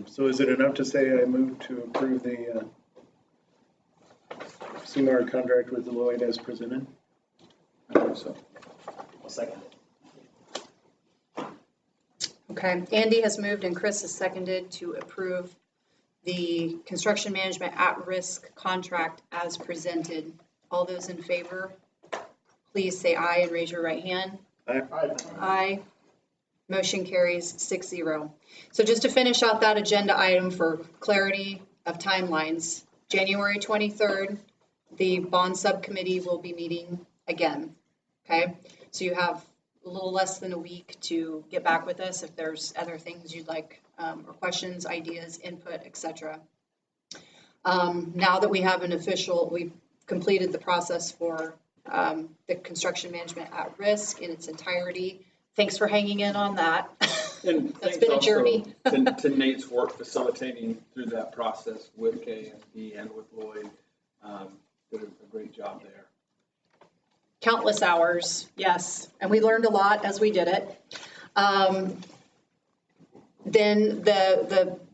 So is it enough to say I move to approve the CMAR contract with Lloyd as presented? I think so. I'll second it. Okay, Andy has moved and Chris has seconded to approve the construction management at-risk contract as presented. All those in favor, please say aye and raise your right hand. Aye. Aye. Motion carries 6-0. So just to finish out that agenda item for clarity of timelines, January 23rd, the bond subcommittee will be meeting again, okay? So you have a little less than a week to get back with us if there's other things you'd like, or questions, ideas, input, etc. Now that we have we've completed the process for the construction management at risk in its entirety. Thanks for hanging in on that. And That's been a journey. to Nate's work facilitating through that process with KSB and with Lloyd. Did a great job there. Countless hours, yes. And we learned a lot as we did it. Then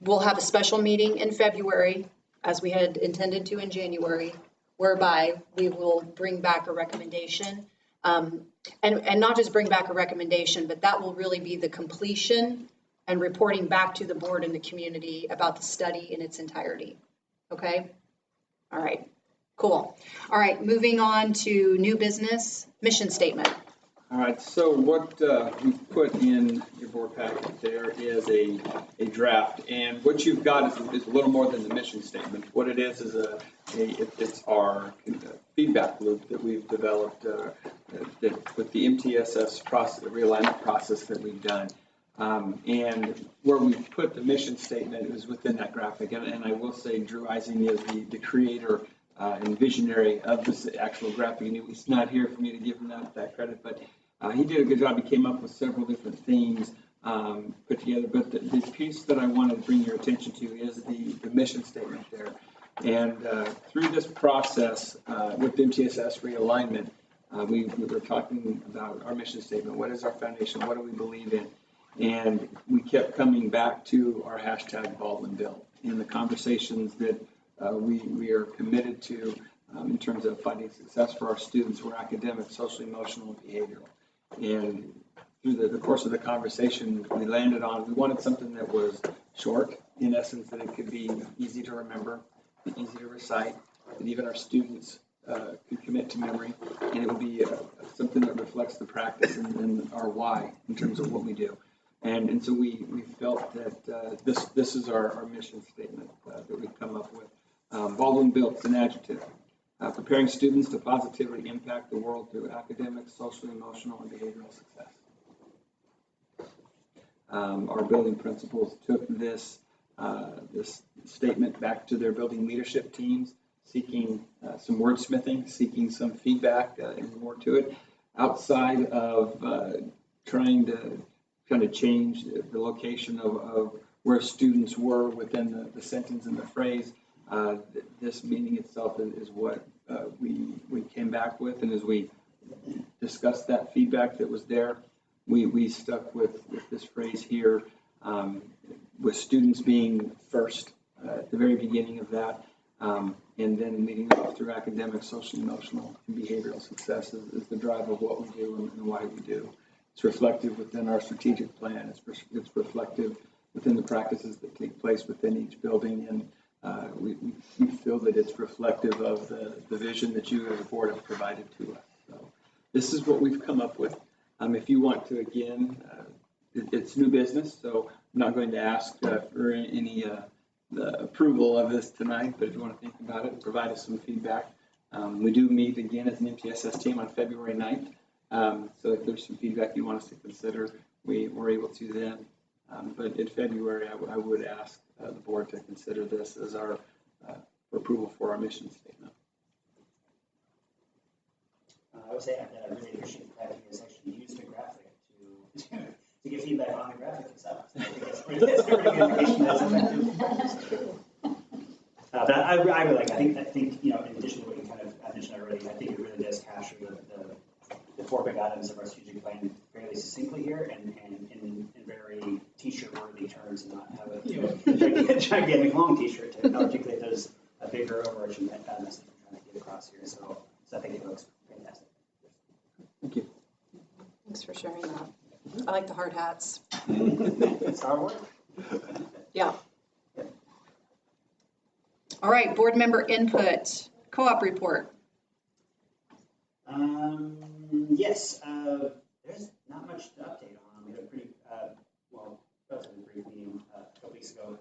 we'll have a special meeting in February, as we had intended to in January, whereby we will bring back a recommendation. And not just bring back a recommendation, but that will really be the completion and reporting back to the board and the community about the study in its entirety. Okay? All right. Cool. All right. Moving on to new business mission statement. All right. So what we put in your board packet there is a draft, and what you've got is a little more than the mission statement. What it is it's our feedback loop that we've developed with the MTSS process, the realignment process that we've done. And where we put the mission statement is within that graphic. And I will say Drew Eising is the creator and visionary of this actual graphic. And he's not here for me to give him that credit, but he did a good job. He came up with several different themes put together. But the piece that I wanted to bring your attention to is the mission statement there. And through this process with MTSS realignment, we were talking about our mission statement. What is our foundation? What do we believe in? And we kept coming back to our hashtag Baldwin Built and the conversations that we are committed to in terms of finding success for our students were academic, social, emotional, and behavioral. And through the course of the conversation, we landed on, we wanted something that was short, in essence, that it could be easy to remember, easy to recite, that even our students could commit to memory, and it would be something that reflects the practice and our why in terms of what we do. And so we felt that this is our mission statement that we've come up with. Baldwin Built is an adjective. Preparing students to positively impact the world through academic, social, emotional, and behavioral success. Our building principals took this statement back to their building leadership teams, seeking some wordsmithing, seeking some feedback and more to it, outside of trying to kind of change the location of where students were within the sentence and the phrase. This meaning itself is what we came back with, and as we discussed that feedback that was there, we stuck with this phrase here, with students being first at the very beginning of that, and then leading off through academic, social, emotional, and behavioral success is the drive of what we do and why we do. It's reflective within our strategic plan. It's reflective within the practices that take place within each building, and we feel that it's reflective of the vision that you as a board have provided to us. So this is what we've come up with. If you want to, again, it's new business, so I'm not going to ask for any the approval of this tonight, but if you want to think about it and provide us some feedback. We do meet again as an MTSS team on February 9th. So if there's some feedback you want us to consider, we're able to then. But in February, I would ask the board to consider this as our approval for our mission statement. I would say that I really appreciate the fact that you guys actually used the graphic to get feedback on the graphic itself. So I think that's pretty good indication that's effective. But I really like. I think in addition to what you kind of mentioned already, I think it really does capture the four big items of our strategic plan fairly succinctly here, and in very T-shirt-worthy terms, and not have a gigantic long T-shirt to articulate those bigger overarching message we're trying to get across here. So I think it looks fantastic. Thank you. Thanks for sharing that. I like the hard hats. It's our work. Yeah. All right, board member input, co-op report. Yes, there's not much to update on. We had a pretty, relatively brief meeting a couple weeks ago.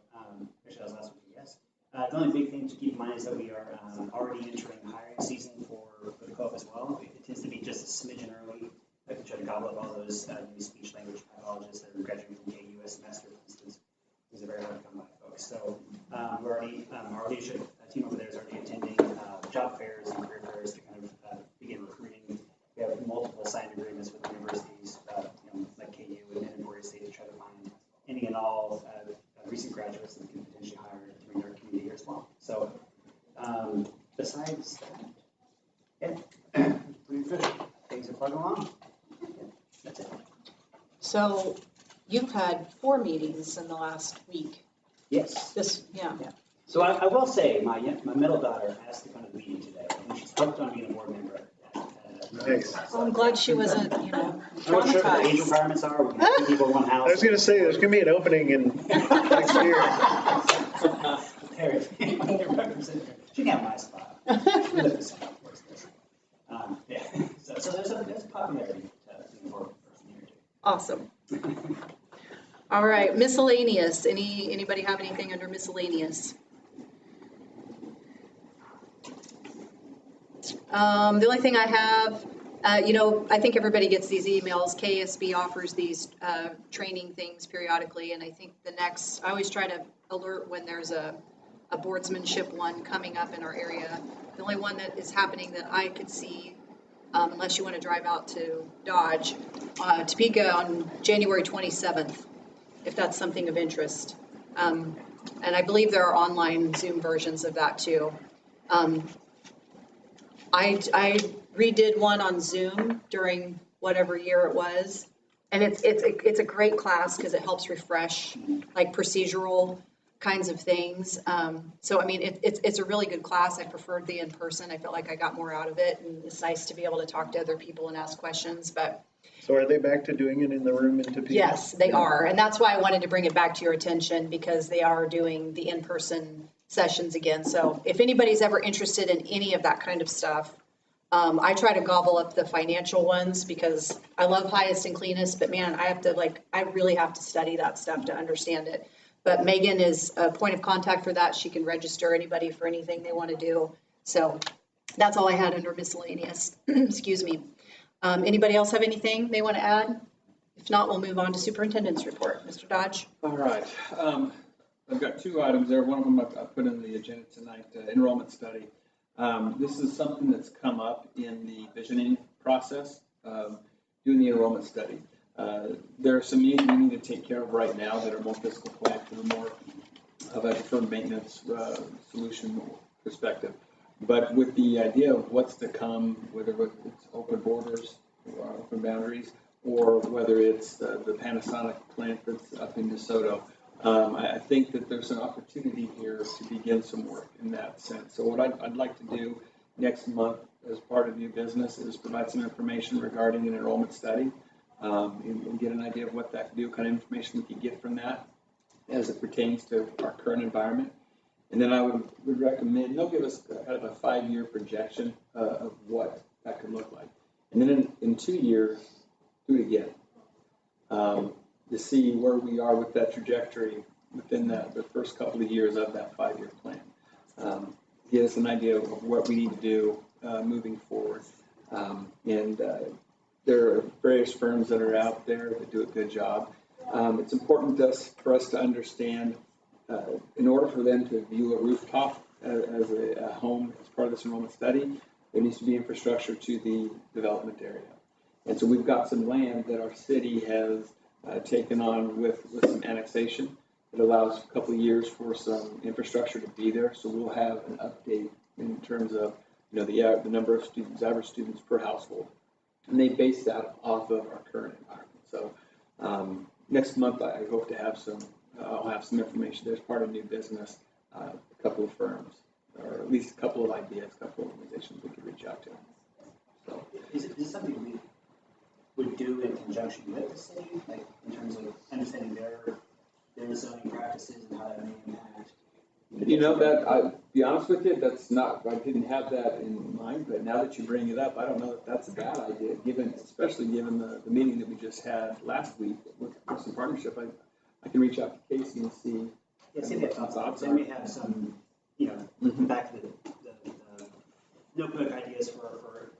Actually, that was last week, yes. The only big thing to keep in mind is that we are already entering hiring season for the co-op as well. It tends to be just a smidgen early. I can try to gobble up all those new speech language pathologists that are graduating from KU semester, for instance. These are very hard to come by, folks. So we're already, our leadership team over there is already attending job fairs and career fairs to kind of begin recruiting. We have multiple signed agreements with universities, like KU and Emporia State, to try to find any and all recent graduates that we can potentially hire to bring our community here as well. So besides that, yeah, pretty efficient. Things are plugging along. That's it. So you've had 4 meetings in the last week. Yes. Yeah. So I will say, my middle daughter asked to come to the meeting today, and she's hooked on being a board member. Nice. Well, I'm glad she wasn't, I'm not sure what the age requirements are. We can have 2 people in one house. I was going to say, there's going to be an opening in next year. She can have my spot. We live in South, of course. Yeah. So there's a popularity to being a board person here too. Awesome. All right, miscellaneous. Anybody have anything under miscellaneous? The only thing I have, I think everybody gets these emails. KSB offers these training things periodically, and I think I always try to alert when there's a boardsmanship one coming up in our area. The only one that is happening that I could see, unless you want to drive out to Dodge, Topeka on January 27th, if that's something of interest. And I believe there are online Zoom versions of that too. I redid one on Zoom during whatever year it was, And it's a great class because it helps refresh like procedural kinds of things. So I mean, it's a really good class. I preferred the in-person. I felt like I got more out of it, and it's nice to be able to talk to other people and ask questions. But So are they back to doing it in the room in Topeka? yes, they are, and that's why I wanted to bring it back to your attention because they are doing the in-person sessions again. So if anybody's ever interested in any of that kind of stuff, I try to gobble up the financial ones because I love highest and cleanest, but man, I really have to study that stuff to understand it. But Megan is a point of contact for that. She can register anybody for anything they want to do. So that's all I had under miscellaneous. Excuse me. Anybody else have anything they want to add? If not, we'll move on to superintendent's report. Mr. Dodge? All right. I've got 2 items there. One of them I put in the agenda tonight, enrollment study. This is something that's come up in the visioning process, doing the enrollment study. There are some needs we need to take care of right now that are more fiscal plant and more of a deferred maintenance solution perspective. But with the idea of what's to come, whether it's open borders or open boundaries, or whether it's the Panasonic plant that's up in DeSoto, I think that there's an opportunity here to begin some work in that sense. So what I'd like to do next month as part of new business is provide some information regarding an enrollment study and get an idea of what that can do, kind of information we can get from that as it pertains to our current environment. And then I would recommend, they'll give us kind of a 5-year projection of what that could look like. And then in 2 years, do it again. To see where we are with that trajectory within the first couple of years of that 5-year plan. Give us an idea of what we need to do moving forward. There are various firms that are out there that do a good job. It's important for us to understand, in order for them to view a rooftop as a home as part of this enrollment study, there needs to be infrastructure to the development area. And so we've got some land that our city has taken on with some annexation. It allows a couple of years for some infrastructure to be there. So we'll have an update in terms of the number of students, average students per household. And they base that off of our current environment. So next month, I hope to have I'll have some information. There's part of new business, a couple of firms, or at least a couple of ideas, a couple of organizations we could reach out to. So Is it something we would do in conjunction with the city, like in terms of understanding their zoning practices and how that may impact? I'll be honest with you, I didn't have that in mind, but now that you bring it up, I don't know if that's a bad idea, especially given the meeting that we just had last week with some partnership. I can reach out to Casey and see. Yeah, see what thoughts. They may have some, back to the notebook ideas for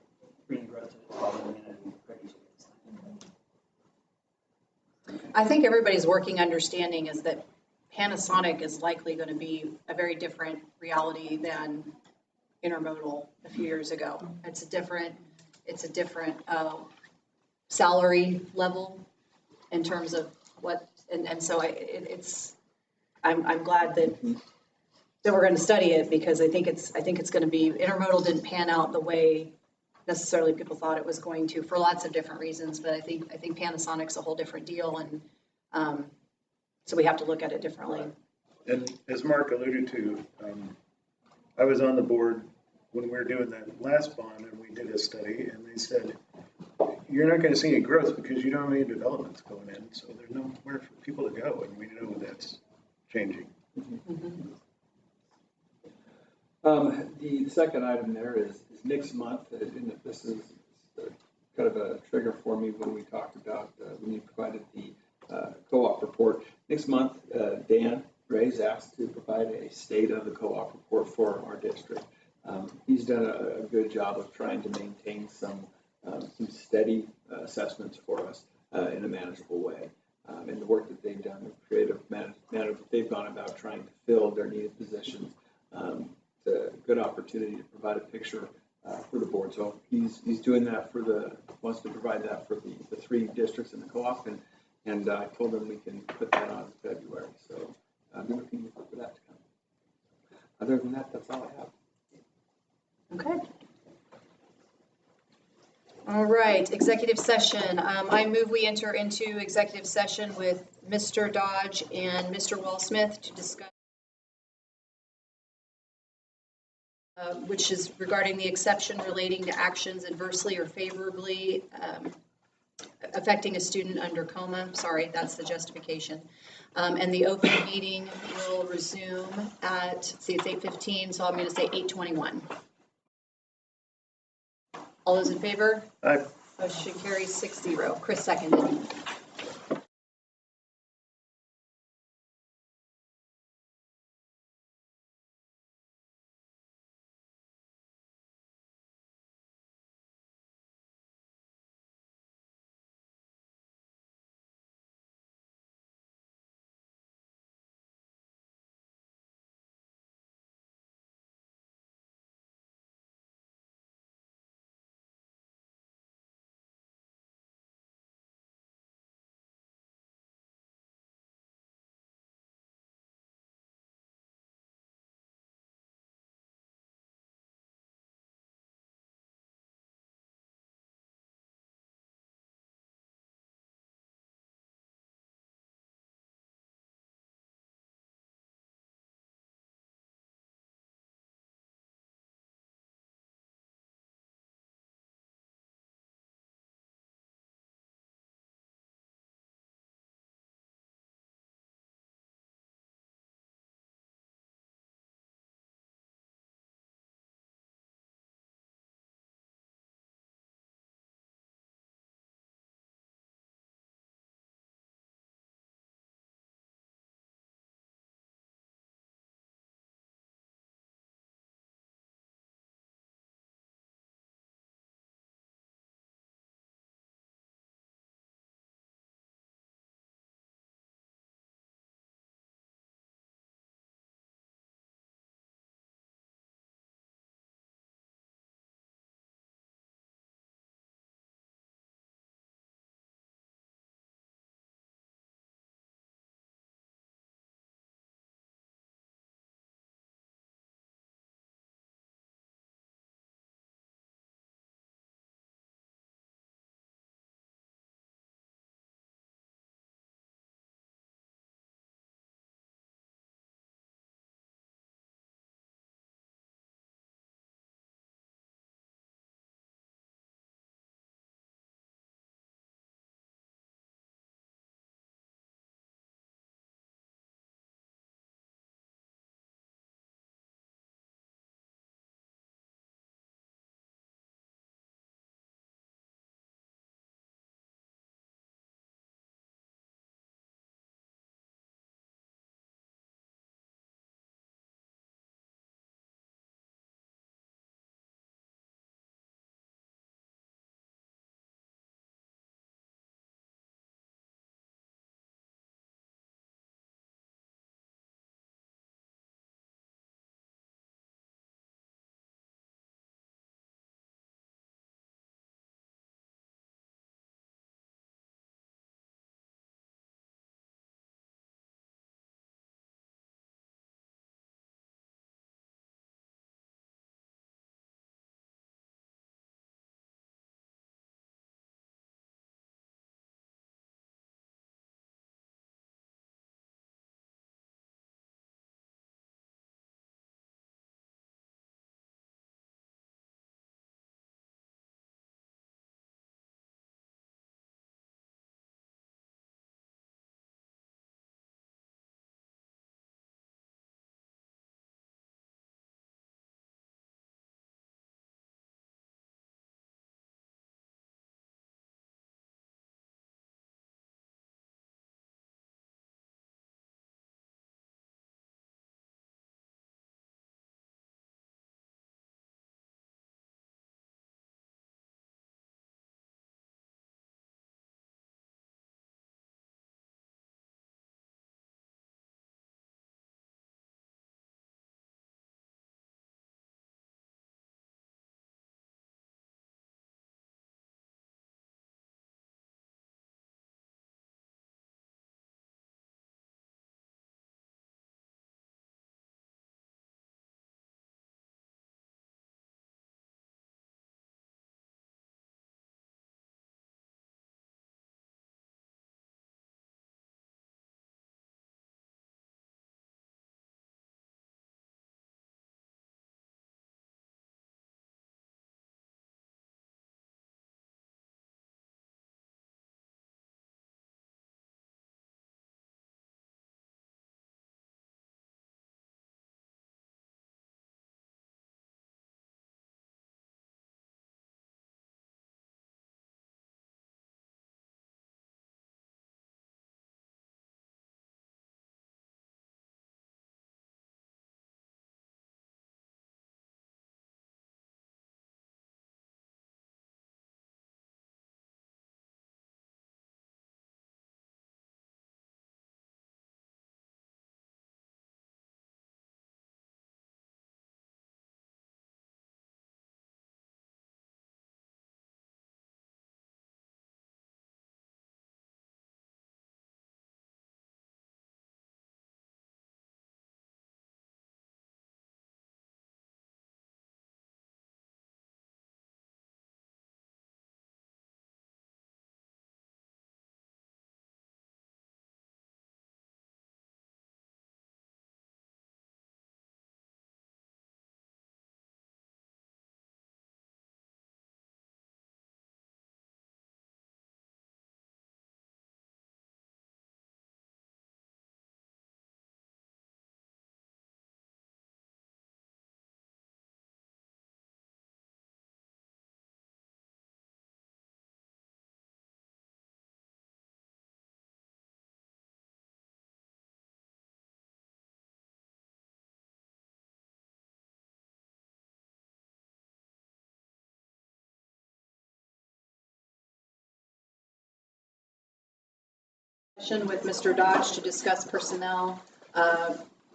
bringing growth to the Baldwin and pregnancy. I think everybody's working understanding is that Panasonic is likely going to be a very different reality than intermodal a few years ago. It's a different salary level in terms of what, and so I'm glad that we're going to study it because I think it's going to be, intermodal didn't pan out the way necessarily people thought it was going to for lots of different reasons, but I think Panasonic's a whole different deal, and so we have to look at it differently. And as Mark alluded to, I was on the board when we were doing that last bond, and we did a study, and they said, you're not going to see any growth because you don't have any developments going in, so there's nowhere for people to go, and we know that's changing. Mm-hmm. The second item there is next month, and this is kind of a trigger for me when we talked about, when you provided the co-op report. Next month, Dan Ray's asked to provide a state of the co-op report for our district. He's done a good job of trying to maintain some steady assessments for us in a manageable way. And the work that they've done, the creative manner that they've gone about trying to fill their needed positions, it's a good opportunity to provide a picture for the board. So he's doing that wants to provide that for the 3 districts in the co-op, and I told him we can put that on in February. So I'm looking for that to come. Other than that, that's all I have. Okay. All right, executive session. I move we enter into executive session with Mr. Dodge and Mr. Wallsmith to discuss which is regarding the exception relating to actions adversely or favorably affecting a student under coma. Sorry, that's the justification. And the open meeting will resume at, see, it's 8:15, so I'm going to say 8:21. All those in favor? Aye. Motion carries 6-0. Chris seconded. Session with Mr. Dodge to discuss personnel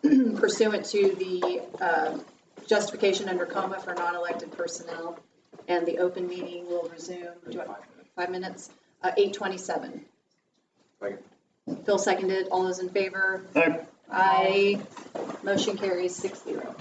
pursuant to the justification under comma for non-elected personnel. And the open meeting will resume, 5 minutes, 8:27. Phil seconded. All those in favor? Aye. Aye. Motion carries 6-0.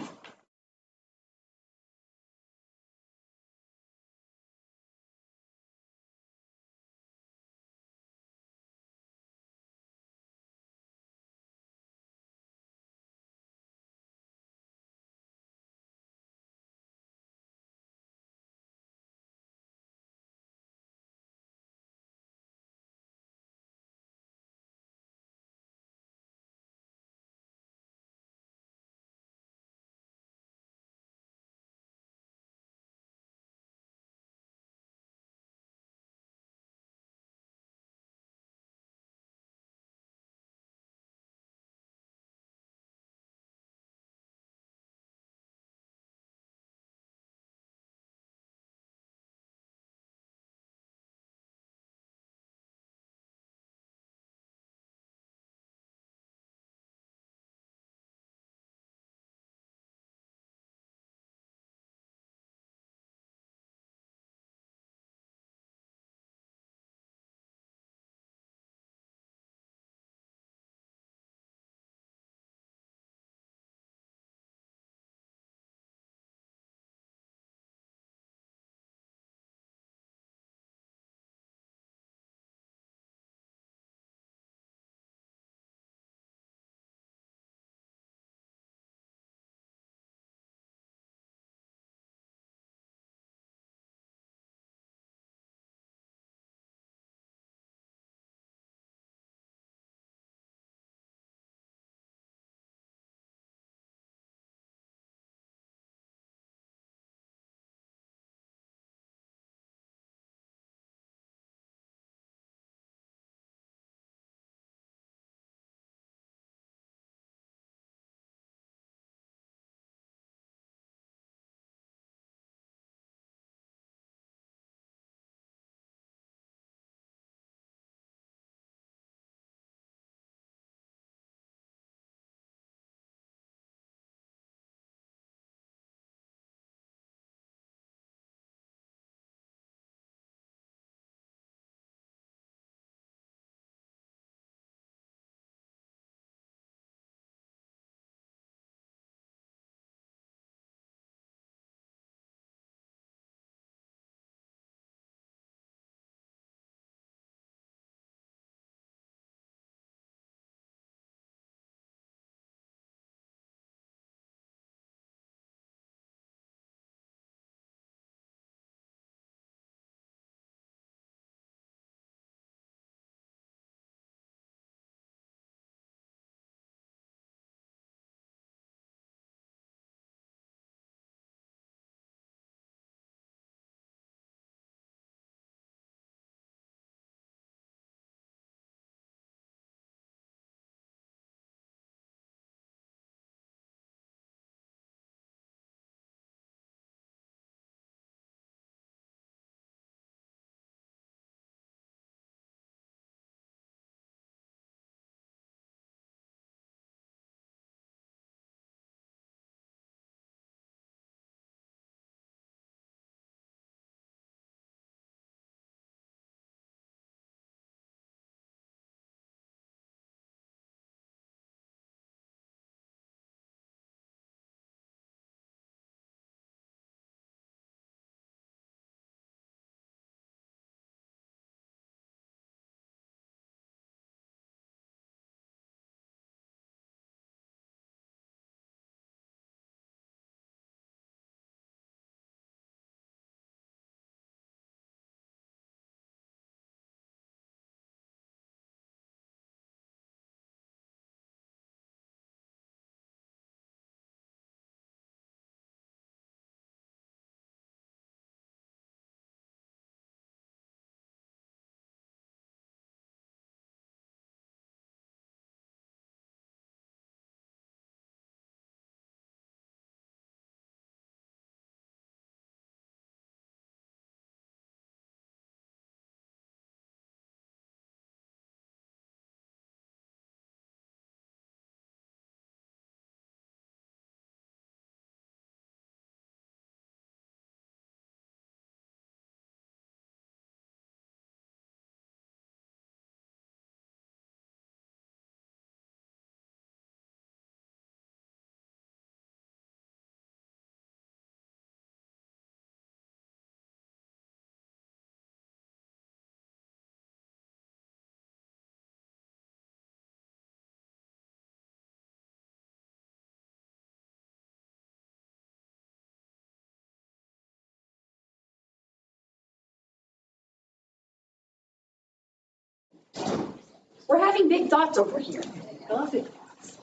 We're having big thoughts over here. I love big thoughts.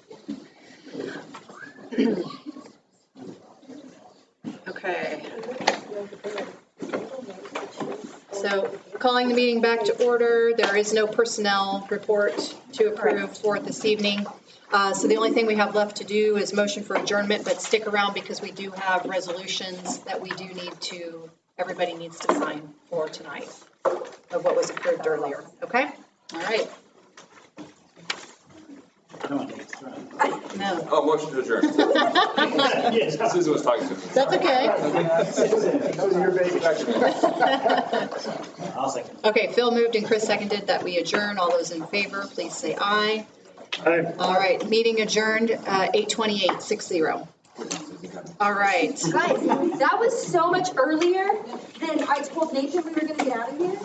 Okay. So calling the meeting back to order. There is no personnel report to approve for this evening. So the only thing we have left to do is motion for adjournment, but stick around because we do have resolutions that we do need to, everybody needs to sign for tonight of what was approved earlier. Okay? All right. I don't want to take it strong. No. Oh, motion to adjourn. Susan was talking to me. That's okay. That was your baby. I'll second. Okay, Phil moved and Chris seconded that we adjourn. All those in favor, please say aye. Aye. All right, meeting adjourned, 8:28, 6-0. All right. Guys, that was so much earlier than I told Nathan we were gonna get out of here.